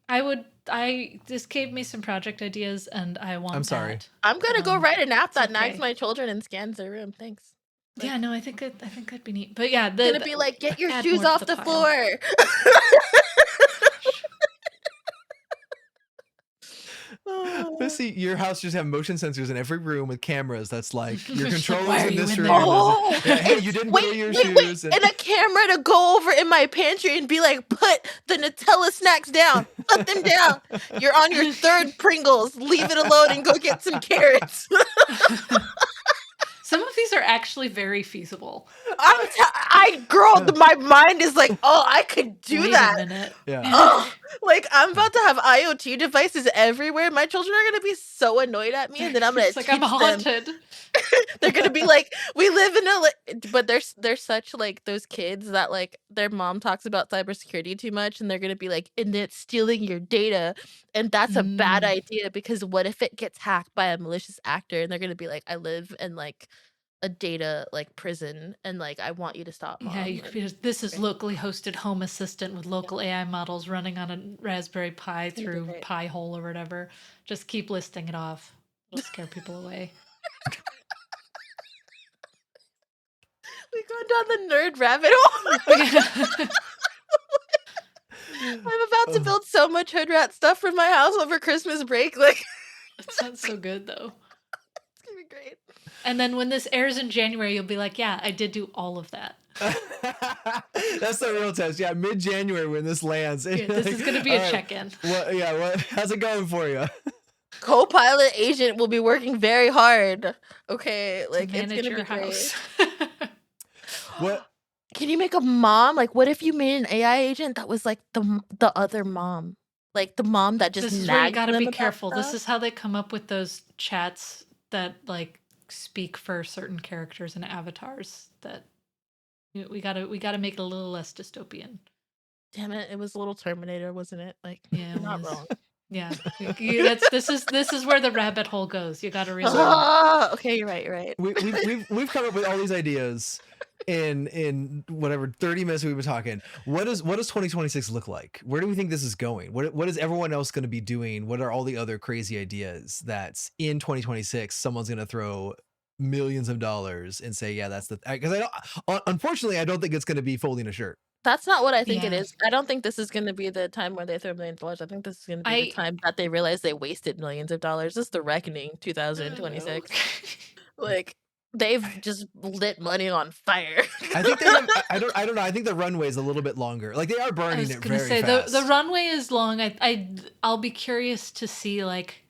this gave me some project ideas and I want I'm sorry. I'm going to go write an app that nags my children and scans their room. Thanks. Like, yeah, no, I think that'd be neat. But yeah, it's going to be like, get your shoes off the floor. Missy, your house just have motion sensors in every room with cameras. That's like your controllers in this room. Hey, you didn't wear your shoes. And a camera to go over in my pantry and be like, put the Nutella snacks down. Put them down. You're on your 3rd Pringles. Leave it alone and go get some carrots. Some of these are actually very feasible. My mind is like, oh, I could do that. Wait a minute. Yeah. Oh, like I'm about to have IoT devices everywhere. My children are gonna be so annoyed at me, and then I'm gonna teach I'm haunted. them. They're gonna be like, we live in a, but they're such like those kids that like their mom talks about cybersecurity too much, and they're gonna be like, and it's stealing your data, and that's a bad idea because what if it gets hacked by a malicious actor? And they're gonna be like, I live in like a data like prison, and like I want you to stop. Mom. Yeah, you could be. This is locally hosted Home Assistant with local AI models running on a Raspberry Pi through Pi-hole or whatever. Just keep listing it off. It'll scare people away. We've gone down the nerd rabbit hole. I'm about to build so much hood rat stuff for my house over Christmas break. Like, that sounds so good though. It's gonna be great. And then when this airs in January, you'll be like, yeah, I did do all of that. That's the real test. Yeah, mid-January when this lands. Yeah, this is going to be a check-in. How's it going for you? Copilot agent will be working very hard. Okay, like it's going to be house. Great. What? Can you make a mom? Like, what if you made an AI agent that was like the other mom? Like the mom that just This is where you got to be careful. This is how they come up with those chats that like speak for certain characters and avatars that we gotta make it a little less dystopian. Damn it, it was a little Terminator, wasn't it? Like, yeah, not wrong. Yeah, this is where the rabbit hole goes. You gotta realize. Okay, you're right. We've come up with all these ideas in whatever 30 minutes we've been talking. What does 2026 look like? Where do we think this is going? What is everyone else going to be doing? What are all the other crazy ideas that in 2026 someone's going to throw millions of dollars and say, yeah, that's because unfortunately I don't think it's going to be folding a shirt. That's not what I think it is. I don't think this is going to be the time where they throw millions of dollars. I think this is going to be the time that they realize they wasted millions of dollars. This is the reckoning, 2026. Like, they've just lit money on fire. I think they have, I don't know. I think the runway is a little bit longer. Like, they are burning it very fast. The runway is long. I'll be curious to see like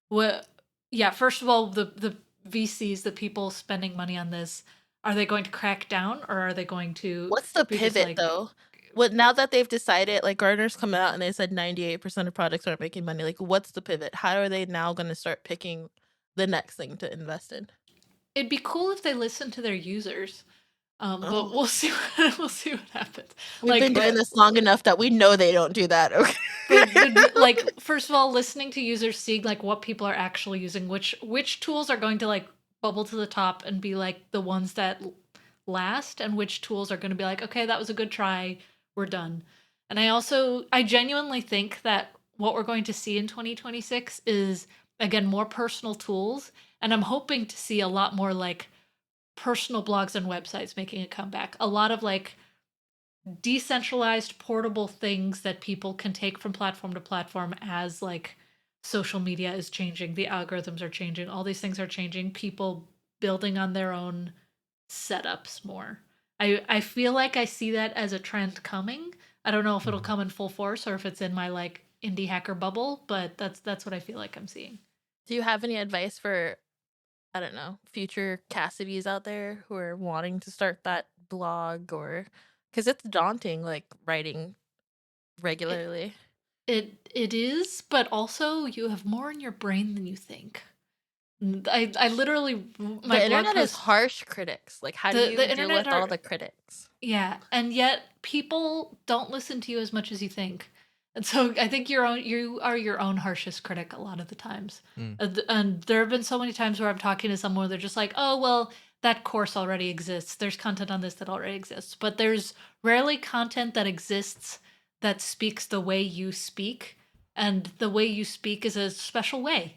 what. Yeah, first of all, the VCs, the people spending money on this, are they going to crack down or are they going to? What's the pivot though? Now that they've decided, like Gartner's come out and they said 98% of products aren't making money. Like, what's the pivot? How are they now going to start picking the next thing to invest in? It'd be cool if they listened to their users. But Oh, we'll see. We'll see what happens. we've been Like, doing this long enough that we know they don't do that. Okay. like first of all, listening to users, seeing like what people are actually using, which tools are going to like bubble to the top and be like the ones that last, and which tools are going to be like, okay, that was a good try, we're done. And I genuinely think that what we're going to see in 2026 is again more personal tools, and I'm hoping to see a lot more like personal blogs and websites making a comeback. A lot of like decentralized portable things that people can take from platform to platform as like social media is changing, the algorithms are changing, all these things are changing, people building on their own setups more. I feel like I see that as a trend coming. I don't know if it'll Mhm. come in full force or if it's in my like indie hacker bubble, but that's what I feel like I'm seeing. Do you have any advice for, I don't know, future Cassidys out there who are wanting to start that blog, or because it's daunting, like writing It, regularly? it is, but also you have more in your brain than you think. I literally my The blog internet is post harsh critics. Like, how do the you deal internet with all are the critics? yeah, and yet people don't listen to you as much as you think. And so I think you are your own harshest critic a lot of the times. Mm. And there have been so many times where I'm talking to someone, they're just like, "Oh, well, that course already exists. There's content on this that already exists." But there's rarely content that exists that speaks the way you speak. And the way you speak is a special way,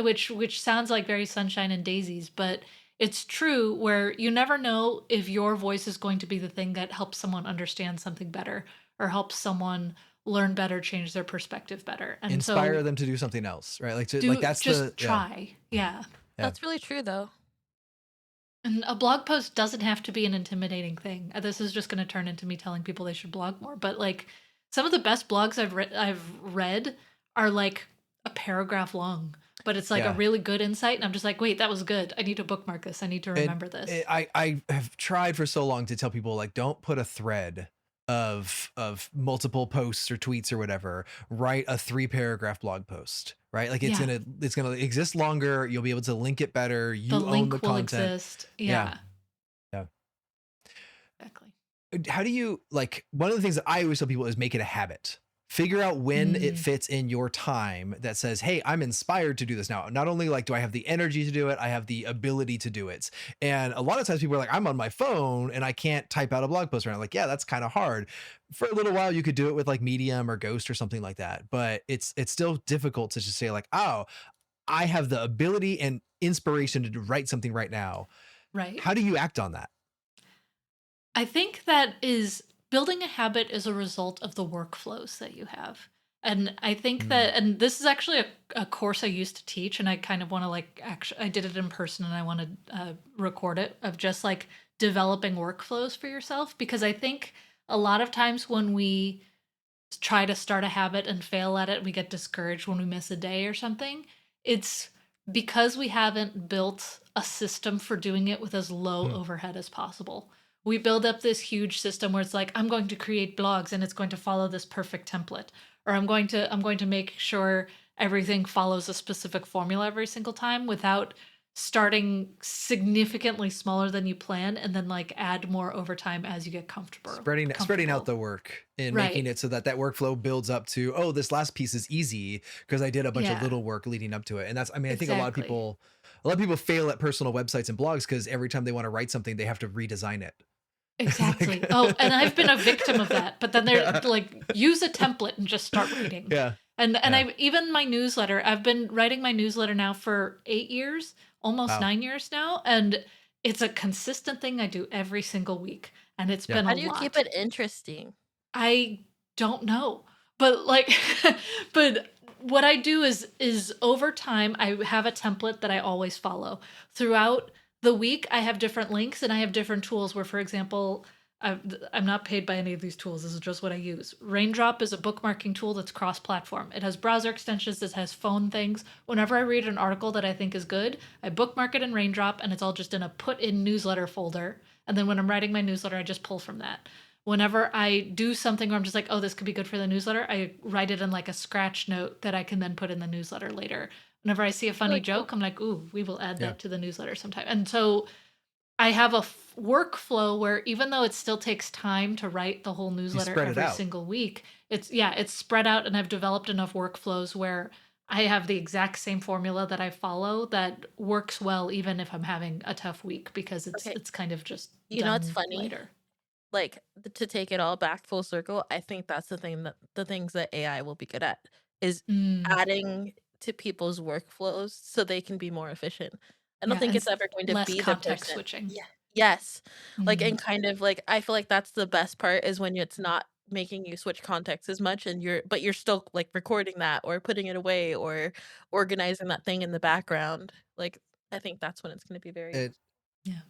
which sounds like very sunshine and daisies, but it's true where you never know if your voice is going to be the thing that helps someone understand something better or helps someone learn better, change their perspective better. And Inspire so them to do something else, right? Like that's just yeah. try. Yeah. Yeah. That's really true, though. And a blog post doesn't have to be an intimidating thing. This is just going to turn into me telling people they should blog more, but like some of the best blogs I've read are like a paragraph long, but it's like a Yeah. really good insight, and I'm just like, "Wait, that was good. I need to bookmark this. I need to remember this." I have tried for so long to tell people like don't put a thread of multiple posts or tweets or whatever. Write a 3-paragraph blog post, right? Like Yeah. it's gonna exist longer. You'll be able to link it better. The You own the link will content. exist. Yeah. Yeah, Yeah. exactly. How do you like one of the things that I always tell people is make it a habit. Figure out when it fits in your time that says, hey, I'm inspired to do this now. Not only like do I have the energy to do it, I have the ability to do it. And a lot of times people are like, I'm on my phone and I can't type out a blog post right now. Like, yeah, that's kind of hard. For a little while, you could do it with like Medium or Ghost or something like that. But it's still difficult to just say like, oh, I have the ability and inspiration to write something right now. Right. How do you act on that? I think that is building a habit is a result of the workflows that you have. And I think that, and this is actually a course I used to teach, and I kind of want to like, actually, I did it in person and I want to record it of just like developing workflows for yourself. Because I think a lot of times when we try to start a habit and fail at it, we get discouraged when we miss a day or something. It's because we haven't built a system for doing it with as low overhead as possible. We build up this huge system where it's like, I'm going to create blogs and it's going to follow this perfect template, or I'm going to make sure everything follows a specific formula every single time, without starting significantly smaller than you plan and then like add more over time as you get Spreading out the work and making Right. it so that workflow builds up to, oh, this last piece is easy because I did a bunch of Yeah, little work leading up to it. And that's, I mean, I think exactly. a lot of people fail at personal websites and blogs because every time they want to write something, they have to redesign it. Exactly. Like, Oh, and I've been a victim of that. But then they're like, use a template and just start writing. yeah, And yeah. I've even my newsletter, I've been writing my newsletter now for 8 years, almost Wow. 9 years now, and it's a consistent thing I do every single week, and it's Yeah. been How a do you keep lot. it interesting? I don't know. But like but what I do is over time I have a template that I always follow. Throughout the week I have different links and I have different tools where, for example, I'm not paid by any of these tools. This is just what I use. Raindrop is a bookmarking tool that's cross-platform. It has browser extensions, it has phone things. Whenever I read an article that I think is good, I bookmark it in Raindrop and it's all just in a put in newsletter folder. And then when I'm writing my newsletter, I just pull from that. Whenever I do something where I'm just like, oh, this could be good for the newsletter, I write it in like a scratch note that I can then put in the newsletter later. Whenever I see a funny Really cool. joke, I'm like, ooh, we will add Yeah. that to the newsletter sometime. And so I have workflow where even though it still takes time to write the whole newsletter spread it every out. single week, it's spread out, and I've developed enough workflows where I have the exact same formula that I follow that works well even if I'm having a tough week, because Okay. it's kind of just You know, it's done funny. later. Like to take it all back full circle, I think that's the things that AI will be good at is adding to people's workflows so they can be more efficient. I don't Yeah, think and it's ever going to less be the context person. switching. Yeah. Yes. Like, Mm. and kind of like, I feel like that's the best part is when it's not making you switch context as much and you're still like recording that or putting it away or organizing that thing in the background. Like, I think that's when it's going to be very, It, Yeah.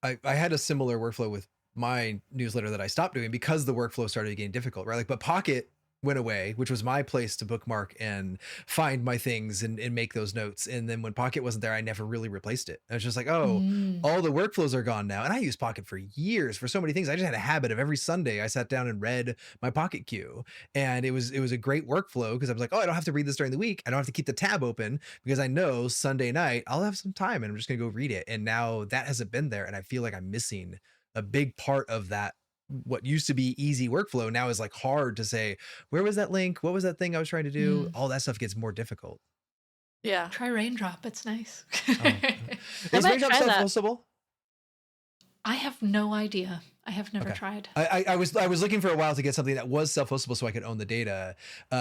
I had a similar workflow with my newsletter that I stopped doing because the workflow started getting difficult, right? Like, but Pocket went away, which was my place to bookmark and find my things and make those notes. And then when Pocket wasn't there, I never really replaced it. I was just like, oh, all the workflows are gone now. And I used Pocket for years for so many things. I just had a habit of every Sunday I sat down and read my Pocket queue. And it was a great workflow because I was like, oh, I don't have to read this during the week. I don't have to keep the tab open because I know Sunday night I'll have some time and I'm just going to go read it. And now that hasn't been there. And I feel like I'm missing a big part of that. What used to be easy workflow now is like hard to say, where was that link? What was that thing I was trying to do? All that stuff gets more difficult. yeah. Try Raindrop. It's nice. Is might Raindrop try that. self-hostable? I have no idea. I have never Okay. tried. I was looking for a while to get something that was self-hostable so I could own the data,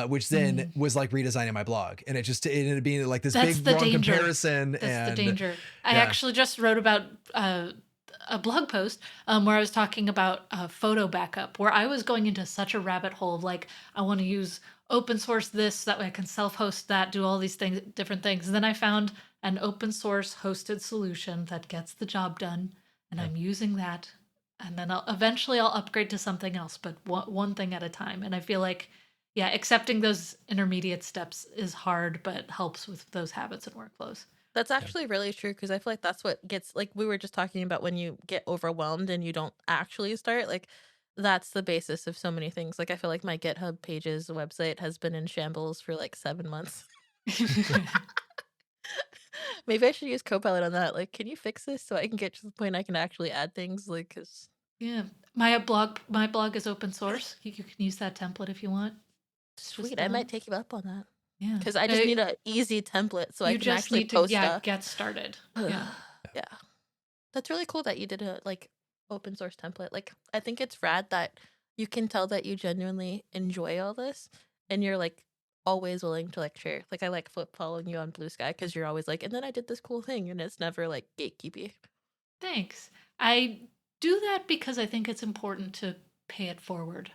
which then was like redesigning my blog, and it ended up being like this That's big the long danger. comparison. That's the danger. I yeah. actually just wrote about a blog post where I was talking about photo backup, where I was going into such a rabbit hole of like, I want to use open source this, so that way I can self-host that, do all these things, different things. And then I found an open source hosted solution that gets the job done, and I'm using that. And then eventually I'll upgrade to something else, but one thing at a time. And I feel like, yeah, accepting those intermediate steps is hard, but helps with those habits and workflows. That's actually really true because I feel like that's what gets, like we were just talking about, when you get overwhelmed and you don't actually start, like that's the basis of so many things. Like I feel like my GitHub pages website has been in shambles for like 7 months. Maybe I should use Copilot on that. Like, can you fix this so I can get to the point I can actually add things? Like, because Yeah, my blog is open source. You can use that template if you want. sweet, I might take you up on that. Yeah, Because I just need an easy template so I can actually post stuff. get started. Yeah. Yeah, that's really cool that you did a like open source template. Like, I think it's rad that you can tell that you genuinely enjoy all this, and you're like always willing to like share. Like, I like following you on Blue Sky because you're always like, and then I did this cool thing, and it's never like gatekeepy. Thanks. I do that because I think it's important to pay it forward.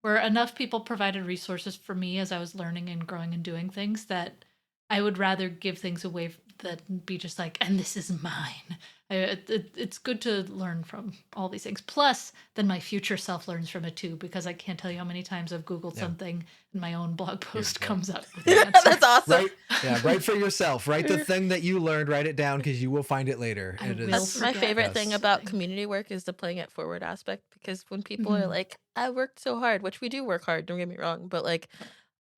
Where enough people provided resources for me as I was learning and growing and doing things, that I would rather give things away than be just like, and this is mine. It's good to learn from all these things. Plus, then my future self learns from it too, because I can't tell you how many times I've Googled something and my own blog post comes up with the answer. That's awesome. Write for yourself. Write the thing that you learned. Write it down because you will find it later. That's my favorite thing about community work, is the playing it forward aspect. Because when people are like, I worked so hard, which we do work hard, don't get me wrong, but like,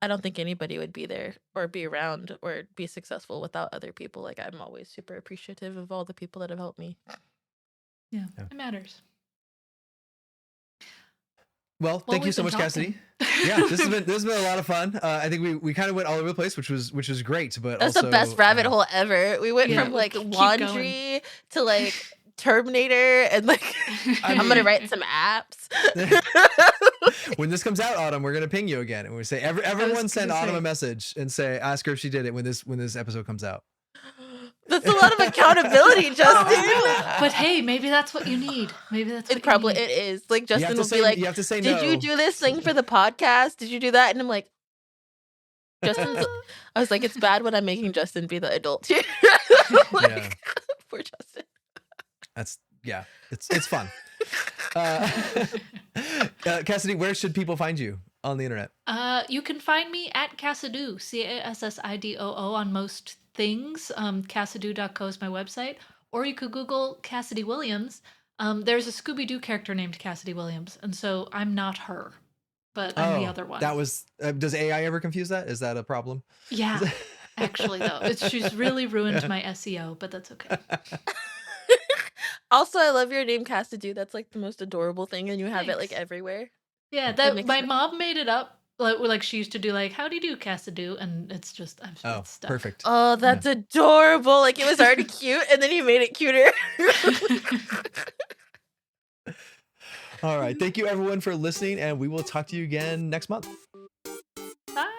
I don't think anybody would be there or be around or be successful without other people. Like, I'm always super appreciative of all the people that have helped me. Yeah. It matters. Well, thank you so much, Cassidy. Yeah, this has been a lot of fun. I think we kind of went all over the place, which was great. But that's also, the best rabbit hole ever. We went from like laundry to like Terminator, and like I'm gonna write some apps. When this comes out, Autumn, we're gonna ping you again, and we say everyone send Autumn a message and say, ask her if she did it when this episode comes out. That's a lot of accountability, Justin. But hey, maybe that's what you need. Maybe that's what it is. Like, Justin will be like, you have to say no. Did you do this thing for the podcast? Did you do that? And I'm like, I was like, it's bad when I'm making Justin be the adult here. Poor Justin. It's fun. Cassidy, where should people find you on the internet? You can find me at Cassidoo, CASSIDOO, on most things. Cassidoo.co is my website, or you could Google Cassidy Williams. There's a Scooby-Doo character named Cassidy Williams, and so I'm not her, but I'm the other one. That was. Does AI ever confuse that? Is that a problem? Yeah, actually, though, she's really ruined my SEO, but that's okay. Also, I love your name, Cassidy. That's like the most adorable thing, and you have it like Thanks. everywhere. Yeah, that my mom made it up. Like she used to do like, how do you do, Cassidy? And it's just, it's stuck. Perfect. Oh, that's adorable. Like it was already cute, and then you made it cuter. All right. Thank you, everyone, for listening, and we will talk to you again next month. Bye.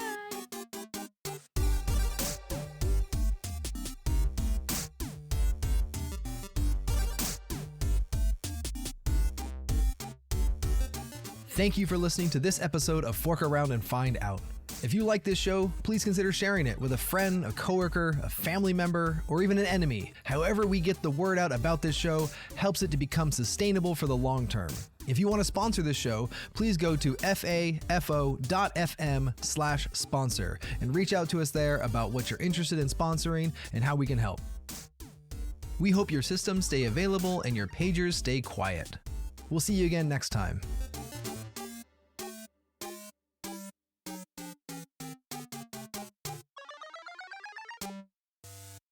Thank you for listening to this episode of Fork Around and Find Out. If you like this show, please consider sharing it with a friend, a coworker, a family member, or even an enemy. However we get the word out about this show helps it to become sustainable for the long term. If you want to sponsor this show, please go to FAFO.FM/sponsor and reach out to us there about what you're interested in sponsoring and how we can help. We hope your systems stay available and your pagers stay quiet. We'll see you again next time.